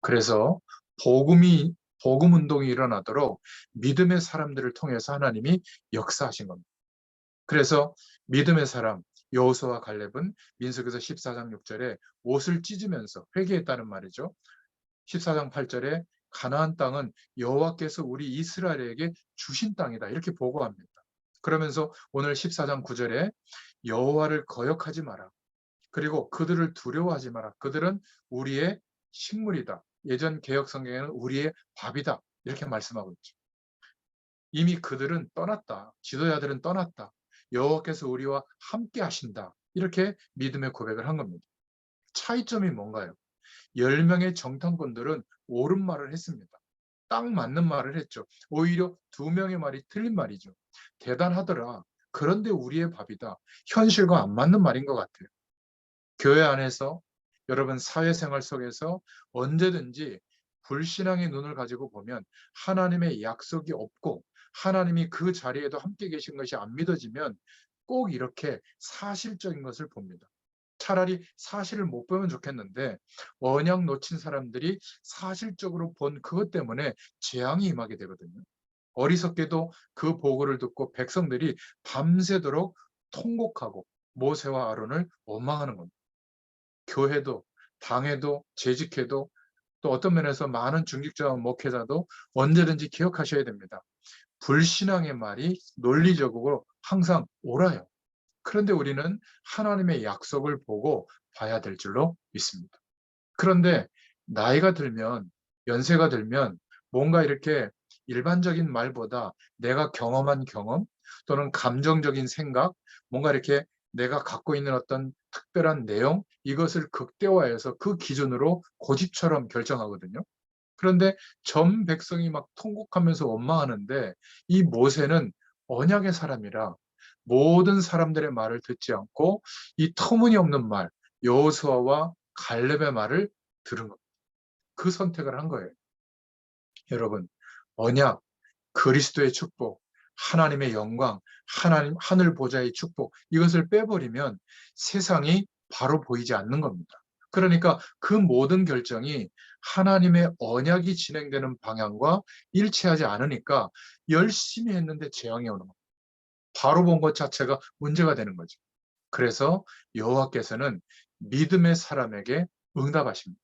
그래서 복음 운동이 일어나도록 믿음의 사람들을 통해서 하나님이 역사하신 겁니다. 그래서 믿음의 사람 여호수아와 갈렙은 민수기서 14장 6절에 옷을 찢으면서 회개했다는 말이죠. 14장 8절에 가나안 땅은 여호와께서 우리 이스라엘에게 주신 땅이다 이렇게 보고합니다. 그러면서 오늘 14장 9절에 여호와를 거역하지 마라. 그리고 그들을 두려워하지 마라. 그들은 우리의 식물이다. 예전 개역 성경에는 우리의 밥이다. 이렇게 말씀하고 있죠. 이미 그들은 떠났다. 지도자들은 떠났다. 여호와께서 우리와 함께 하신다. 이렇게 믿음의 고백을 한 겁니다. 차이점이 뭔가요? 10명의 정탐꾼들은 옳은 말을 했습니다. 딱 맞는 말을 했죠. 오히려 2명의 말이 틀린 말이죠. 대단하더라. 그런데 우리의 밥이다. 현실과 안 맞는 말인 것 같아요. 교회 안에서 여러분 사회생활 속에서 언제든지 불신앙의 눈을 가지고 보면 하나님의 약속이 없고 하나님이 그 자리에도 함께 계신 것이 안 믿어지면 꼭 이렇게 사실적인 것을 봅니다. 차라리 사실을 못 보면 좋겠는데 언약 놓친 사람들이 사실적으로 본 그것 때문에 재앙이 임하게 되거든요. 어리석게도 그 보고를 듣고 백성들이 밤새도록 통곡하고 모세와 아론을 원망하는 겁니다. 교회도 당회도 재직회도 또 어떤 면에서 많은 중직자와 목회자도 언제든지 기억하셔야 됩니다. 불신앙의 말이 논리적으로 항상 옳아요. 그런데 우리는 하나님의 약속을 보고 봐야 될 줄로 믿습니다. 그런데 나이가 들면, 연세가 들면 뭔가 이렇게 일반적인 말보다 내가 경험한 경험 또는 감정적인 생각, 뭔가 이렇게 내가 갖고 있는 어떤 특별한 내용, 이것을 극대화해서 그 기준으로 고집처럼 결정하거든요. 그런데 전 백성이 막 통곡하면서 원망하는데 이 모세는 언약의 사람이라 모든 사람들의 말을 듣지 않고 이 터무니없는 말, 여호수아와 갈렙의 말을 들은 겁니다. 그 선택을 한 거예요. 여러분, 언약, 그리스도의 축복, 하나님의 영광, 하나님 하늘 보좌의 축복, 이것을 빼버리면 세상이 바로 보이지 않는 겁니다. 그러니까 그 모든 결정이 하나님의 언약이 진행되는 방향과 일치하지 않으니까 열심히 했는데 재앙이 오는 겁니다. 바로 본 것 자체가 문제가 되는 거죠. 그래서 여호와께서는 믿음의 사람에게 응답하십니다.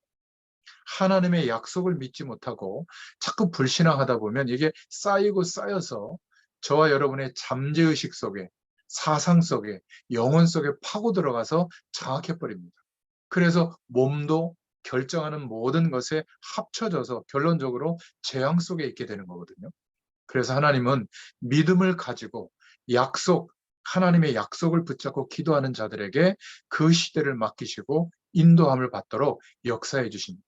하나님의 약속을 믿지 못하고 자꾸 불신앙하다 보면 이게 쌓이고 쌓여서 저와 여러분의 잠재의식 속에, 사상 속에, 영혼 속에 파고 들어가서 장악해버립니다. 그래서 몸도 결정하는 모든 것에 합쳐져서 결론적으로 재앙 속에 있게 되는 거거든요. 그래서 하나님은 믿음을 가지고 약속, 하나님의 약속을 붙잡고 기도하는 자들에게 그 시대를 맡기시고 인도함을 받도록 역사해 주십니다.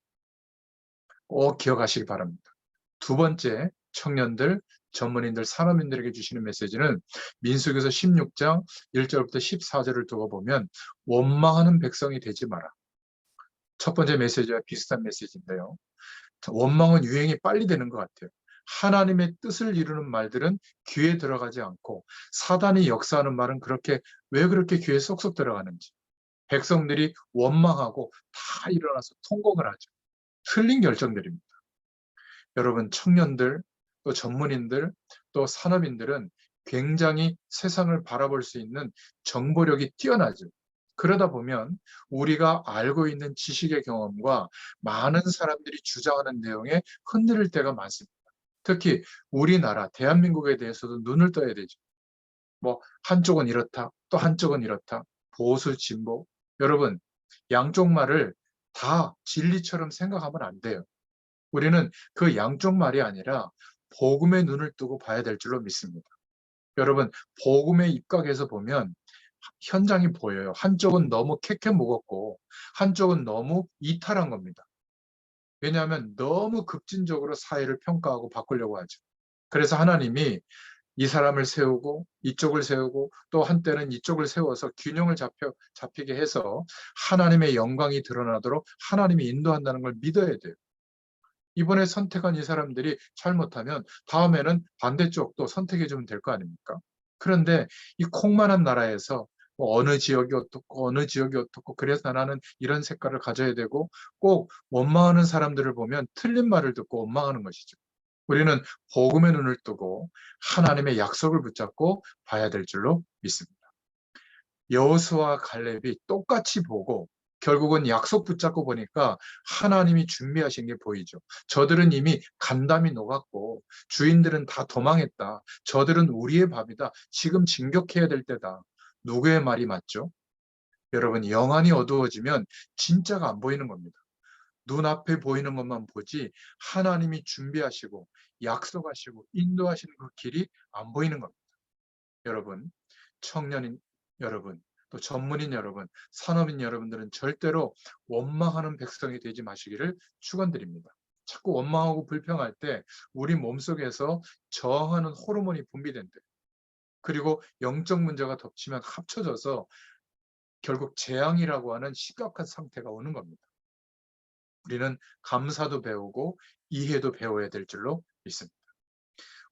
꼭 기억하시기 바랍니다. 두 번째, 청년들, 전문인들, 산업인들에게 주시는 메시지는 민수기서 16장 1절부터 14절을 두고 보면 원망하는 백성이 되지 마라. 첫 번째 메시지와 비슷한 메시지인데요. 원망은 유행이 빨리 되는 것 같아요. 하나님의 뜻을 이루는 말들은 귀에 들어가지 않고 사단이 역사하는 말은 왜 그렇게 귀에 쏙쏙 들어가는지. 백성들이 원망하고 다 일어나서 통곡을 하죠. 틀린 결정들입니다. 여러분, 청년들, 또 전문인들, 또 산업인들은 굉장히 세상을 바라볼 수 있는 정보력이 뛰어나죠. 그러다 보면 우리가 알고 있는 지식의 경험과 많은 사람들이 주장하는 내용에 흔들릴 때가 많습니다. 특히 우리나라, 대한민국에 대해서도 눈을 떠야 되죠. 뭐, 한쪽은 이렇다, 또 한쪽은 이렇다, 보수, 진보. 여러분, 양쪽 말을 다 진리처럼 생각하면 안 돼요. 우리는 그 양쪽 말이 아니라 복음의 눈을 뜨고 봐야 될 줄로 믿습니다. 여러분, 복음의 입각에서 보면 현장이 보여요. 한쪽은 너무 캐캐묵었고 한쪽은 너무 이탈한 겁니다. 왜냐하면 너무 급진적으로 사회를 평가하고 바꾸려고 하죠. 그래서 하나님이 이 사람을 세우고 이쪽을 세우고 또 한때는 이쪽을 세워서 균형을 잡히게 해서 하나님의 영광이 드러나도록 하나님이 인도한다는 걸 믿어야 돼요. 이번에 선택한 이 사람들이 잘못하면 다음에는 반대쪽도 선택해 주면 될 거 아닙니까? 그런데 이 콩만한 나라에서 뭐 어느 지역이 어떻고 어느 지역이 어떻고 그래서 나는 이런 색깔을 가져야 되고 꼭 원망하는 사람들을 보면 틀린 말을 듣고 원망하는 것이죠. 우리는 복음의 눈을 뜨고 하나님의 약속을 붙잡고 봐야 될 줄로 믿습니다. 여호수아와 갈렙이 똑같이 보고 결국은 약속 붙잡고 보니까 하나님이 준비하신 게 보이죠. 저들은 이미 간담이 녹았고 주인들은 다 도망했다. 저들은 우리의 밥이다. 지금 진격해야 될 때다. 누구의 말이 맞죠? 여러분, 영안이 어두워지면 진짜가 안 보이는 겁니다. 눈앞에 보이는 것만 보지 하나님이 준비하시고 약속하시고 인도하시는 그 길이 안 보이는 겁니다. 여러분, 청년인 여러분, 또 전문인 여러분, 산업인 여러분들은 절대로 원망하는 백성이 되지 마시기를 축원드립니다. 자꾸 원망하고 불평할 때 우리 몸속에서 저항하는 호르몬이 분비된대. 그리고 영적 문제가 덮치면 합쳐져서 결국 재앙이라고 하는 심각한 상태가 오는 겁니다. 우리는 감사도 배우고 이해도 배워야 될 줄로 믿습니다.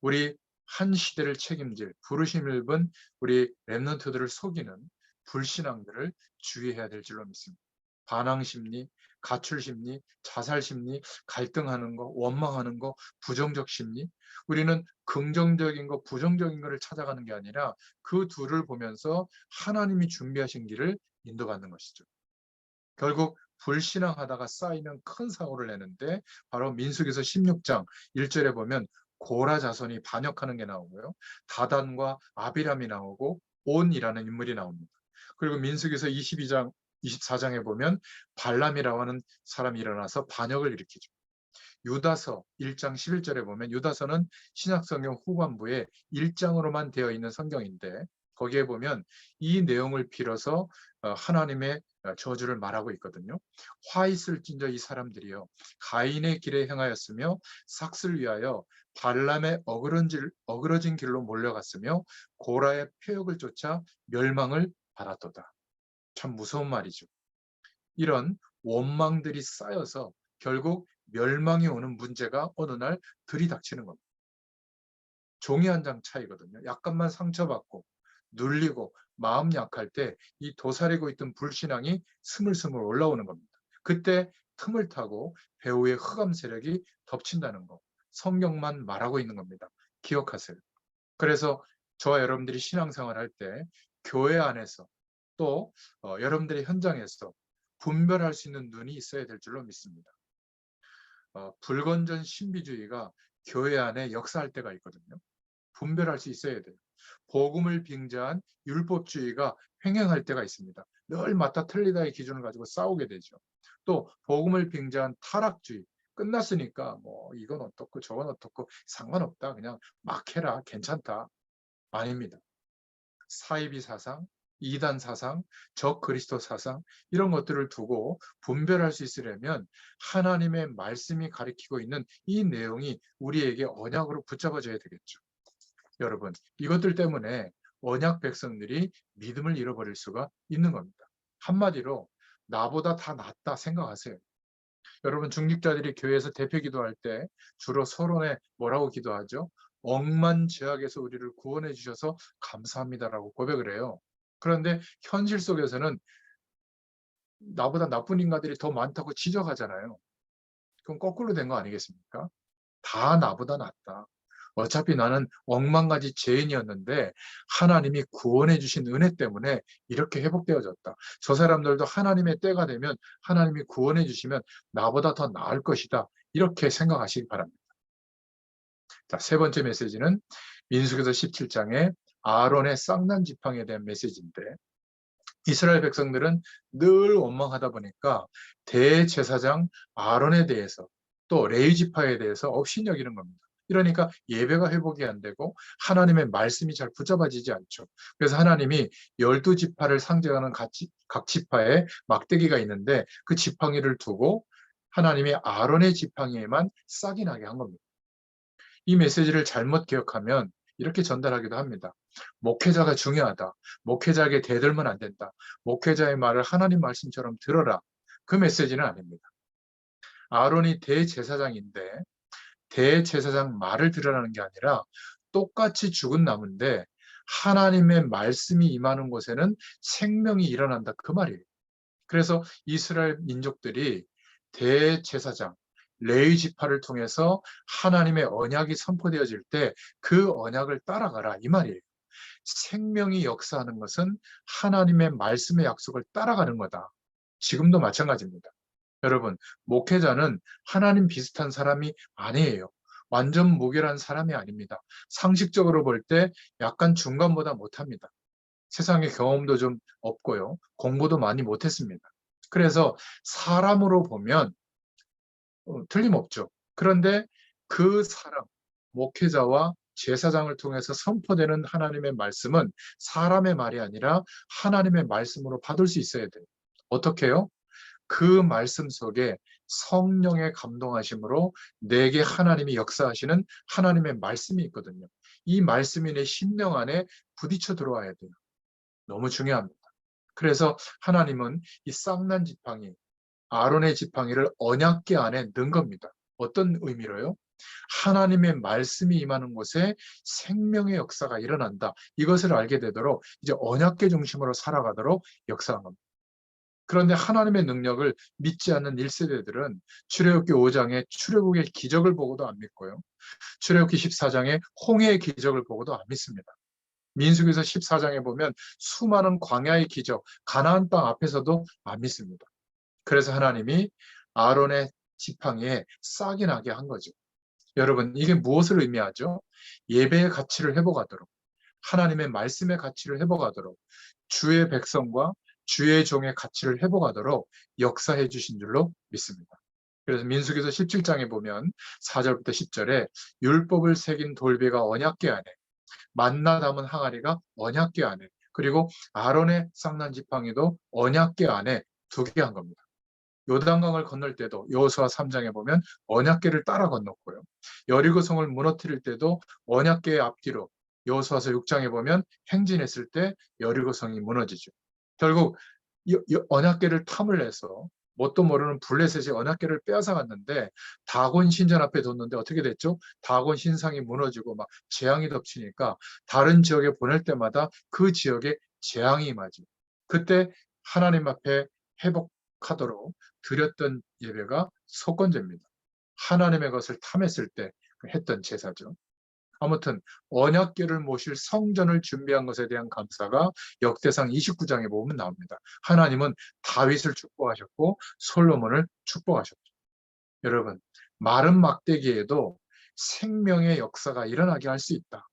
우리 한 시대를 책임질 부르심을 입은 우리 렘넌트들을 속이는 불신앙들을 주의해야 될 줄로 믿습니다. 반항심리, 가출심리, 자살심리, 갈등하는 거, 원망하는 거, 부정적 심리. 우리는 긍정적인 거, 부정적인 거를 찾아가는 게 아니라 그 둘을 보면서 하나님이 준비하신 길을 인도받는 것이죠. 결국 불신앙하다가 쌓이면 큰 사고를 내는데 바로 민수기서 16장 1절에 보면 고라 자손이 반역하는 게 나오고요. 다단과 아비람이 나오고 온이라는 인물이 나옵니다. 그리고 민수기서 22장 24장에 보면 발람이라고 하는 사람이 일어나서 반역을 일으키죠. 유다서 1장 11절에 보면 유다서는 신약성경 후반부에 1장으로만 되어 있는 성경인데 거기에 보면 이 내용을 빌어서 하나님의 저주를 말하고 있거든요. 화 있을진저 이 사람들이요 가인의 길에 행하였으며 삭슬 위하여 발람의 어그러진 길로 몰려갔으며 고라의 표역을 쫓아 멸망을 받았도다. 참 무서운 말이죠. 이런 원망들이 쌓여서 결국 멸망이 오는 문제가 어느 날 들이닥치는 겁니다. 종이 한 장 차이거든요. 약간만 상처받고 눌리고 마음 약할 때 이 도사리고 있던 불신앙이 스물스물 올라오는 겁니다. 그때 틈을 타고 배후의 흑암 세력이 덮친다는 거. 성경만 말하고 있는 겁니다. 기억하세요. 그래서 저와 여러분들이 신앙생활 할 때 교회 안에서 또 여러분들의 현장에서 분별할 수 있는 눈이 있어야 될 줄로 믿습니다. 불건전 신비주의가 교회 안에 역사할 때가 있거든요. 분별할 수 있어야 돼요. 복음을 빙자한 율법주의가 횡행할 때가 있습니다. 늘 맞다 틀리다의 기준을 가지고 싸우게 되죠. 또 복음을 빙자한 타락주의, 끝났으니까 뭐 이건 어떻고 저건 어떻고 상관없다. 그냥 막 해라. 괜찮다. 아닙니다. 사이비 사상, 이단 사상, 적그리스도 사상 이런 것들을 두고 분별할 수 있으려면 하나님의 말씀이 가리키고 있는 이 내용이 우리에게 언약으로 붙잡아져야 되겠죠. 여러분, 이것들 때문에 언약 백성들이 믿음을 잃어버릴 수가 있는 겁니다. 한마디로 나보다 다 낫다 생각하세요. 여러분, 중직자들이 교회에서 대표 기도할 때 주로 서론에 뭐라고 기도하죠? 억만죄악에서 우리를 구원해 주셔서 감사합니다라고 고백을 해요. 그런데 현실 속에서는 나보다 나쁜 인간들이 더 많다고 지적하잖아요. 그럼 거꾸로 된 거 아니겠습니까? 다 나보다 낫다. 어차피 나는 억만 가지 죄인이었는데 하나님이 구원해 주신 은혜 때문에 이렇게 회복되어졌다. 저 사람들도 하나님의 때가 되면 하나님이 구원해 주시면 나보다 더 나을 것이다. 이렇게 생각하시기 바랍니다. 자, 세 번째 메시지는 민수기서 17장에 아론의 쌍난 지팡이에 대한 메시지인데 이스라엘 백성들은 늘 원망하다 보니까 대제사장 아론에 대해서 또 레위 지파에 대해서 업신여기는 겁니다. 이러니까 예배가 회복이 안 되고 하나님의 말씀이 잘 붙잡아지지 않죠. 그래서 하나님이 12지파를 상징하는 각 지파에 막대기가 있는데 그 지팡이를 두고 하나님이 아론의 지팡이에만 싹이 나게 한 겁니다. 이 메시지를 잘못 기억하면 이렇게 전달하기도 합니다. 목회자가 중요하다. 목회자에게 대들면 안 된다. 목회자의 말을 하나님 말씀처럼 들어라. 그 메시지는 아닙니다. 아론이 대제사장인데 대제사장 말을 들으라는 게 아니라 똑같이 죽은 나무인데 하나님의 말씀이 임하는 곳에는 생명이 일어난다. 그 말이에요. 그래서 이스라엘 민족들이 대제사장, 레위 지파를 통해서 하나님의 언약이 선포되어질 때 그 언약을 따라가라 이 말이에요. 생명이 역사하는 것은 하나님의 말씀의 약속을 따라가는 거다. 지금도 마찬가지입니다. 여러분, 목회자는 하나님 비슷한 사람이 아니에요. 완전 무결한 사람이 아닙니다. 상식적으로 볼 때 약간 중간보다 못합니다. 세상의 경험도 좀 없고요. 공부도 많이 못했습니다. 그래서 사람으로 보면 틀림없죠. 그런데 그 사람, 목회자와 제사장을 통해서 선포되는 하나님의 말씀은 사람의 말이 아니라 하나님의 말씀으로 받을 수 있어야 돼요. 어떻게요? 그 말씀 속에 성령의 감동하심으로 내게 하나님이 역사하시는 하나님의 말씀이 있거든요. 이 말씀이 내 심령 안에 부딪혀 들어와야 돼요. 너무 중요합니다. 그래서 하나님은 이 쌍난 지팡이, 아론의 지팡이를 언약궤 안에 넣은 겁니다. 어떤 의미로요? 하나님의 말씀이 임하는 곳에 생명의 역사가 일어난다. 이것을 알게 되도록 이제 언약궤 중심으로 살아가도록 역사한 겁니다. 그런데 하나님의 능력을 믿지 않는 1세대들은 출애굽기 5장에 출애굽의 기적을 보고도 안 믿고요. 출애굽기 14장에 홍해의 기적을 보고도 안 믿습니다. 민수기서 14장에 보면 수많은 광야의 기적, 가나안 땅 앞에서도 안 믿습니다. 그래서 하나님이 아론의 지팡이에 싹이 나게 한 거죠. 여러분, 이게 무엇을 의미하죠? 예배의 가치를 회복하도록, 하나님의 말씀의 가치를 회복하도록, 주의 백성과 주의 종의 가치를 회복하도록 역사해 주신 줄로 믿습니다. 그래서 민수기서 17장에 보면 4절부터 10절에 율법을 새긴 돌배가 언약궤 안에, 만나 담은 항아리가 언약궤 안에, 그리고 아론의 쌍난 지팡이도 언약궤 안에 두게 한 겁니다. 요단강을 건널 때도 여호수아 3장에 보면 언약궤를 따라 건넜고요. 여리고성을 무너뜨릴 때도 언약궤의 앞뒤로 여호수아서 6장에 보면 행진했을 때 여리고성이 무너지죠. 결국 언약궤를 탐을 내서 뭣도 모르는 블레셋이 언약궤를 빼앗아 갔는데 다곤 신전 앞에 뒀는데 어떻게 됐죠? 다곤 신상이 무너지고 막 재앙이 덮치니까 다른 지역에 보낼 때마다 그 지역에 재앙이 임하죠. 그때 하나님 앞에 회복하도록 드렸던 예배가 속건제입니다. 하나님의 것을 탐했을 때 했던 제사죠. 아무튼 언약궤를 모실 성전을 준비한 것에 대한 감사가 역대상 29장에 보면 나옵니다. 하나님은 다윗을 축복하셨고 솔로몬을 축복하셨죠. 여러분, 마른 막대기에도 생명의 역사가 일어나게 할 수 있다.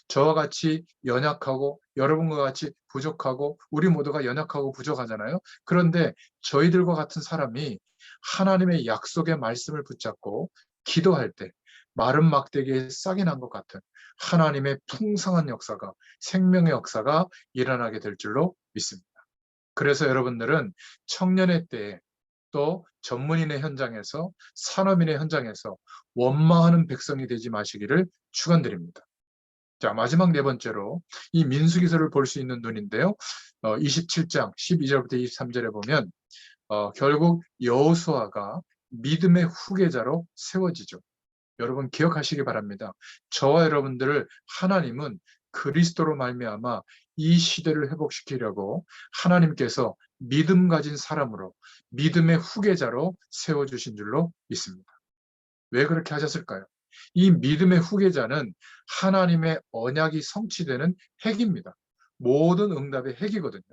저와 같이 연약하고 여러분과 같이 부족하고 우리 모두가 연약하고 부족하잖아요. 그런데 저희들과 같은 사람이 하나님의 약속의 말씀을 붙잡고 기도할 때 마른 막대기에 싹이 난 것 같은 하나님의 풍성한 역사가, 생명의 역사가 일어나게 될 줄로 믿습니다. 그래서 여러분들은 청년의 때에 또 전문인의 현장에서, 산업인의 현장에서 원망하는 백성이 되지 마시기를 축원드립니다. 자, 마지막 네 번째로 이 민수기서를 볼 수 있는 눈인데요. 27장 12절부터 23절에 보면 결국 여호수아가 믿음의 후계자로 세워지죠. 여러분 기억하시기 바랍니다. 저와 여러분들을 하나님은 그리스도로 말미암아 이 시대를 회복시키려고 하나님께서 믿음 가진 사람으로, 믿음의 후계자로 세워주신 줄로 믿습니다. 왜 그렇게 하셨을까요? 이 믿음의 후계자는 하나님의 언약이 성취되는 핵입니다. 모든 응답의 핵이거든요.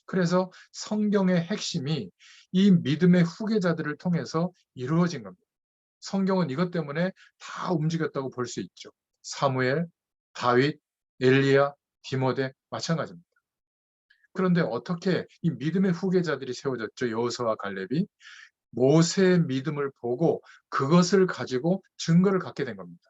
그래서 성경의 핵심이 이 믿음의 후계자들을 통해서 이루어진 겁니다. 성경은 이것 때문에 다 움직였다고 볼 수 있죠. 사무엘, 다윗, 엘리야, 디모데 마찬가지입니다. 그런데 어떻게 이 믿음의 후계자들이 세워졌죠? 여호수아와 갈렙이 모세의 믿음을 보고 그것을 가지고 증거를 갖게 된 겁니다.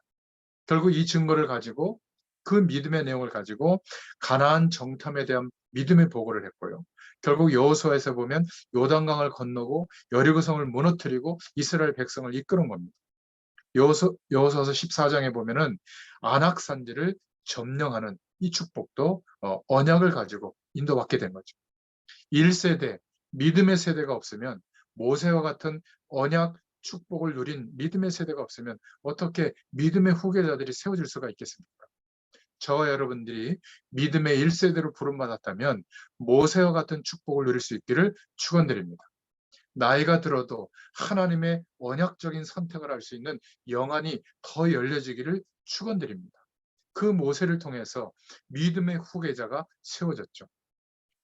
결국 이 증거를 가지고 그 믿음의 내용을 가지고 가나안 정탐에 대한 믿음의 보고를 했고요. 결국 여호수아에서 보면 요단강을 건너고 여리고성을 무너뜨리고 이스라엘 백성을 이끄는 겁니다. 여호수아서 14장에 보면은 안악산지를 점령하는 이 축복도 언약을 가지고 인도받게 된 거죠. 1세대 믿음의 세대가 없으면 모세와 같은 언약 축복을 누린 믿음의 세대가 없으면 어떻게 믿음의 후계자들이 세워질 수가 있겠습니까? 저와 여러분들이 믿음의 1세대로 부름받았다면 모세와 같은 축복을 누릴 수 있기를 축원드립니다. 나이가 들어도 하나님의 언약적인 선택을 할 수 있는 영안이 더 열려지기를 축원드립니다. 그 모세를 통해서 믿음의 후계자가 세워졌죠.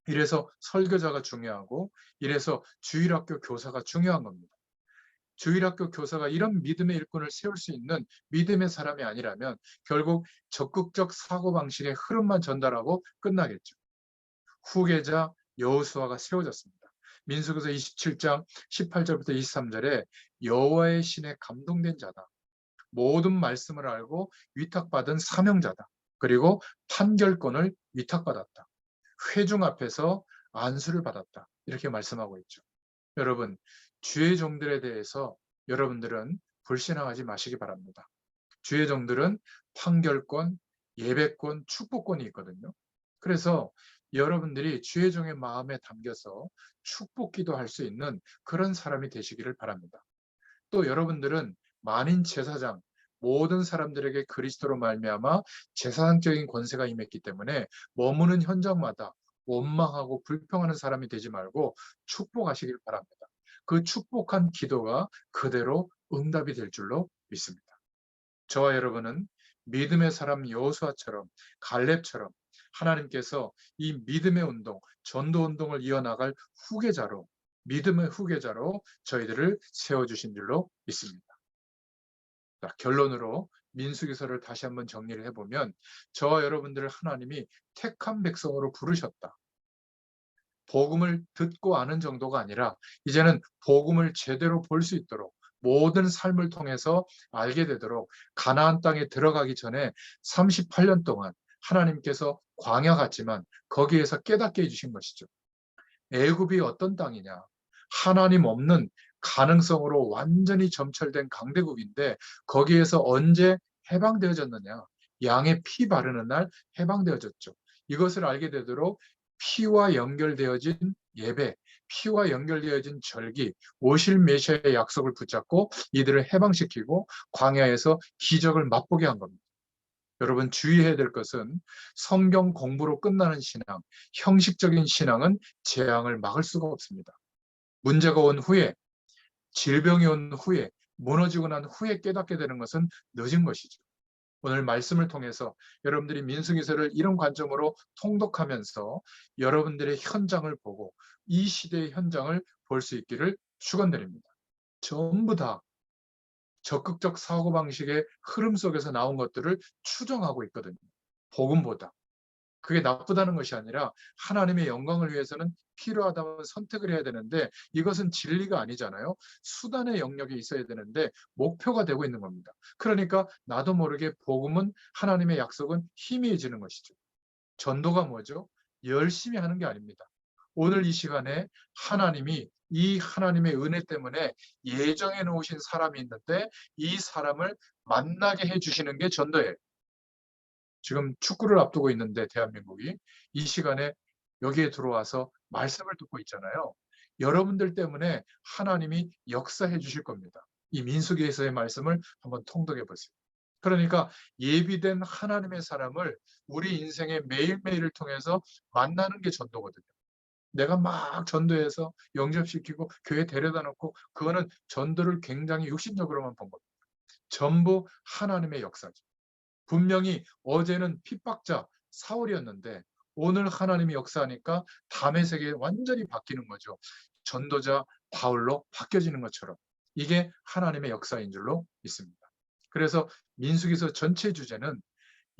이래서 설교자가 중요하고 이래서 주일학교 교사가 중요한 겁니다. 주일학교 교사가 이런 믿음의 일꾼을 세울 수 있는 믿음의 사람이 아니라면 결국 적극적 사고방식의 흐름만 전달하고 끝나겠죠. 후계자 여호수아가 세워졌습니다. 민수기서 27장 18절부터 23절에 여호와의 신에 감동된 자다. 모든 말씀을 알고 위탁받은 사명자다. 그리고 판결권을 위탁받았다. 회중 앞에서 안수를 받았다. 이렇게 말씀하고 있죠. 여러분, 주의 종들에 대해서 여러분들은 불신앙하지 마시기 바랍니다. 주의 종들은 판결권, 예배권, 축복권이 있거든요. 그래서 여러분들이 주의 종의 마음에 담겨서 축복 기도할 수 있는 그런 사람이 되시기를 바랍니다. 또 여러분들은 만인 제사장, 모든 사람들에게 그리스도로 말미암아 제사장적인 권세가 임했기 때문에 머무는 현장마다 원망하고 불평하는 사람이 되지 말고 축복하시길 바랍니다. 그 축복한 기도가 그대로 응답이 될 줄로 믿습니다. 저와 여러분은 믿음의 사람 여호수아처럼, 갈렙처럼 하나님께서 이 믿음의 운동, 전도 운동을 이어나갈 후계자로, 믿음의 후계자로 저희들을 세워주신 줄로 믿습니다. 자, 결론으로 민수기서를 다시 한번 정리를 해보면, 저와 여러분들을 하나님이 택한 백성으로 부르셨다. 복음을 듣고 아는 정도가 아니라 이제는 복음을 제대로 볼 수 있도록, 모든 삶을 통해서 알게 되도록 가나안 땅에 들어가기 전에 38년 동안 하나님께서 광야 같지만 거기에서 깨닫게 해주신 것이죠. 애굽이 어떤 땅이냐? 하나님 없는 가능성으로 완전히 점철된 강대국인데 거기에서 언제 해방되어졌느냐? 양의 피 바르는 날 해방되어졌죠. 이것을 알게 되도록 피와 연결되어진 예배, 피와 연결되어진 절기, 오실 메시아의 약속을 붙잡고 이들을 해방시키고 광야에서 기적을 맛보게 한 겁니다. 여러분 주의해야 될 것은 성경 공부로 끝나는 신앙, 형식적인 신앙은 재앙을 막을 수가 없습니다. 문제가 온 후에, 질병이 온 후에, 무너지고 난 후에 깨닫게 되는 것은 늦은 것이죠. 오늘 말씀을 통해서 여러분들이 민수기서를 이런 관점으로 통독하면서 여러분들의 현장을 보고 이 시대의 현장을 볼 수 있기를 축원드립니다. 전부 다 적극적 사고방식의 흐름 속에서 나온 것들을 추정하고 있거든요. 복음보다. 그게 나쁘다는 것이 아니라 하나님의 영광을 위해서는 필요하다면 선택을 해야 되는데 이것은 진리가 아니잖아요. 수단의 영역이 있어야 되는데 목표가 되고 있는 겁니다. 그러니까 나도 모르게 복음은 하나님의 약속은 희미해지는 것이죠. 전도가 뭐죠? 열심히 하는 게 아닙니다. 오늘 이 시간에 하나님이 이 하나님의 은혜 때문에 예정해 놓으신 사람이 있는데 이 사람을 만나게 해주시는 게 전도예요. 지금 축구를 앞두고 있는데 대한민국이 이 시간에 여기에 들어와서 말씀을 듣고 있잖아요. 여러분들 때문에 하나님이 역사해 주실 겁니다. 이 민수기에서의 말씀을 한번 통독해 보세요. 그러니까 예비된 하나님의 사람을 우리 인생의 매일매일을 통해서 만나는 게 전도거든요. 내가 막 전도해서 영접시키고 교회 데려다 놓고 그거는 전도를 굉장히 육신적으로만 본 겁니다. 전부 하나님의 역사죠. 분명히 어제는 핍박자 사울이었는데 오늘 하나님이 역사하니까 담의 세계 완전히 바뀌는 거죠. 전도자 바울로 바뀌어지는 것처럼 이게 하나님의 역사인 줄로 믿습니다. 그래서 민수기서 전체 주제는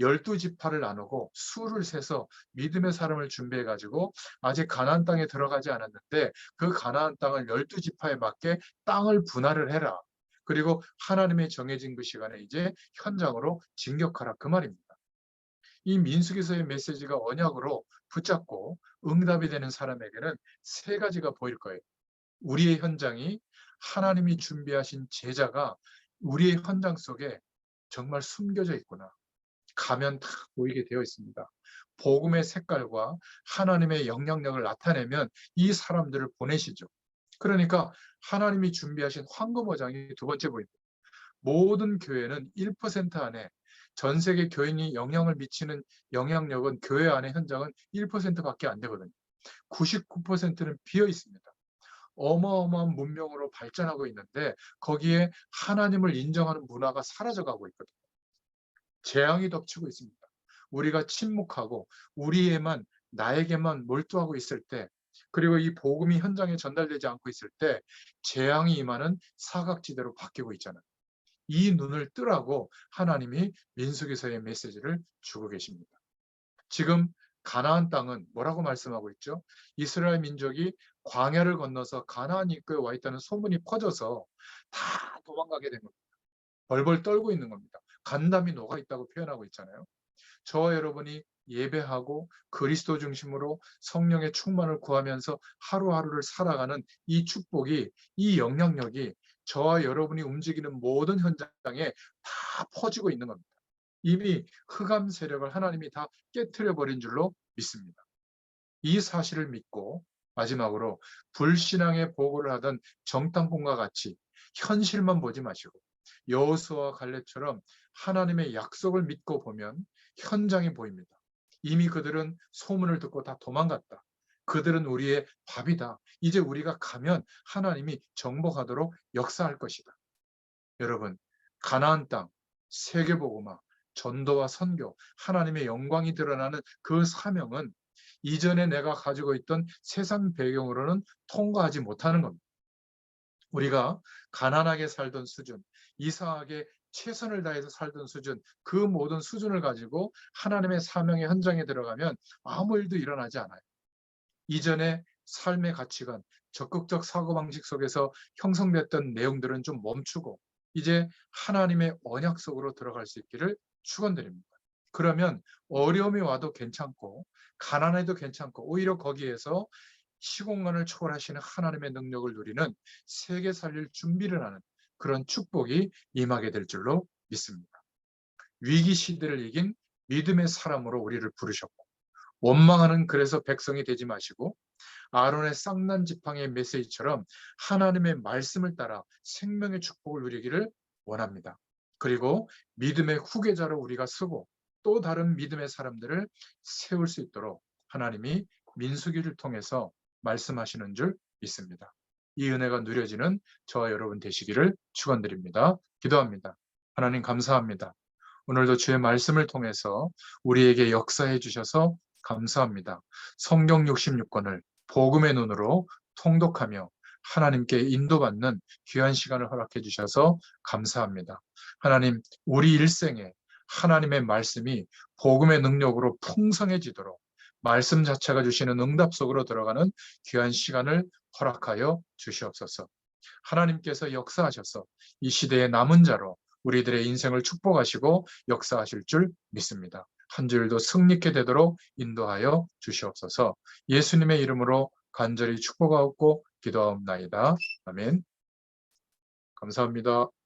12지파를 나누고 수를 세서 믿음의 사람을 준비해 가지고 아직 가나안 땅에 들어가지 않았는데 그 가나안 땅을 12지파에 맞게 땅을 분할을 해라. 그리고 하나님의 정해진 그 시간에 이제 현장으로 진격하라 그 말입니다. 이 민수기서의 메시지가 언약으로 붙잡고 응답이 되는 사람에게는 세 가지가 보일 거예요. 우리의 현장이 하나님이 준비하신 제자가 우리의 현장 속에 정말 숨겨져 있구나. 가면 다 보이게 되어 있습니다. 복음의 색깔과 하나님의 영향력을 나타내면 이 사람들을 보내시죠. 그러니까 하나님이 준비하신 황금어장이 두 번째 보입니다. 모든 교회는 1% 안에 전 세계 교인이 영향을 미치는 영향력은 교회 안의 현장은 1%밖에 안 되거든요. 99%는 비어 있습니다. 어마어마한 문명으로 발전하고 있는데 거기에 하나님을 인정하는 문화가 사라져가고 있거든요. 재앙이 덮치고 있습니다. 우리가 침묵하고 우리에만 나에게만 몰두하고 있을 때 그리고 이 복음이 현장에 전달되지 않고 있을 때 재앙이 임하는 사각지대로 바뀌고 있잖아요. 이 눈을 뜨라고 하나님이 민수기서의 메시지를 주고 계십니다. 지금 가나안 땅은 뭐라고 말씀하고 있죠? 이스라엘 민족이 광야를 건너서 가나안 입구에 와 있다는 소문이 퍼져서 다 도망가게 된 겁니다. 벌벌 떨고 있는 겁니다. 간담이 녹아 있다고 표현하고 있잖아요. 저와 여러분이 예배하고 그리스도 중심으로 성령의 충만을 구하면서 하루하루를 살아가는 이 축복이, 이 영향력이 저와 여러분이 움직이는 모든 현장에 다 퍼지고 있는 겁니다. 이미 흑암 세력을 하나님이 다 깨트려 버린 줄로 믿습니다. 이 사실을 믿고 마지막으로 불신앙의 보고를 하던 정탐꾼과 같이 현실만 보지 마시고 여호수아와 갈렙처럼 하나님의 약속을 믿고 보면 현장이 보입니다. 이미 그들은 소문을 듣고 다 도망갔다. 그들은 우리의 밥이다. 이제 우리가 가면 하나님이 정복하도록 역사할 것이다. 여러분, 가나안 땅, 세계복음화, 전도와 선교, 하나님의 영광이 드러나는 그 사명은 이전에 내가 가지고 있던 세상 배경으로는 통과하지 못하는 겁니다. 우리가 가난하게 살던 수준, 이상하게 최선을 다해서 살던 수준, 그 모든 수준을 가지고 하나님의 사명의 현장에 들어가면 아무 일도 일어나지 않아요. 이전에 삶의 가치관, 적극적 사고방식 속에서 형성됐던 내용들은 좀 멈추고 이제 하나님의 언약 속으로 들어갈 수 있기를 축원드립니다. 그러면 어려움이 와도 괜찮고 가난해도 괜찮고 오히려 거기에서 시공간을 초월하시는 하나님의 능력을 누리는 세계 살릴 준비를 하는 그런 축복이 임하게 될 줄로 믿습니다. 위기 시대를 이긴 믿음의 사람으로 우리를 부르셨고 원망하는 그래서 백성이 되지 마시고 아론의 쌍난 지팡이의 메시지처럼 하나님의 말씀을 따라 생명의 축복을 누리기를 원합니다. 그리고 믿음의 후계자로 우리가 서고 또 다른 믿음의 사람들을 세울 수 있도록 하나님이 민수기를 통해서 말씀하시는 줄 믿습니다. 이 은혜가 누려지는 저와 여러분 되시기를 축원드립니다. 기도합니다. 하나님 감사합니다. 오늘도 주의 말씀을 통해서 우리에게 역사해 주셔서 감사합니다. 성경 66권을 복음의 눈으로 통독하며 하나님께 인도받는 귀한 시간을 허락해 주셔서 감사합니다. 하나님, 우리 일생에 하나님의 말씀이 복음의 능력으로 풍성해지도록 말씀 자체가 주시는 응답 속으로 들어가는 귀한 시간을 허락하여 주시옵소서. 하나님께서 역사하셔서 이 시대의 남은 자로 우리들의 인생을 축복하시고 역사하실 줄 믿습니다. 한 주일도 승리케 되도록 인도하여 주시옵소서. 예수님의 이름으로 간절히 축복하옵고 기도하옵나이다. 아멘. 감사합니다.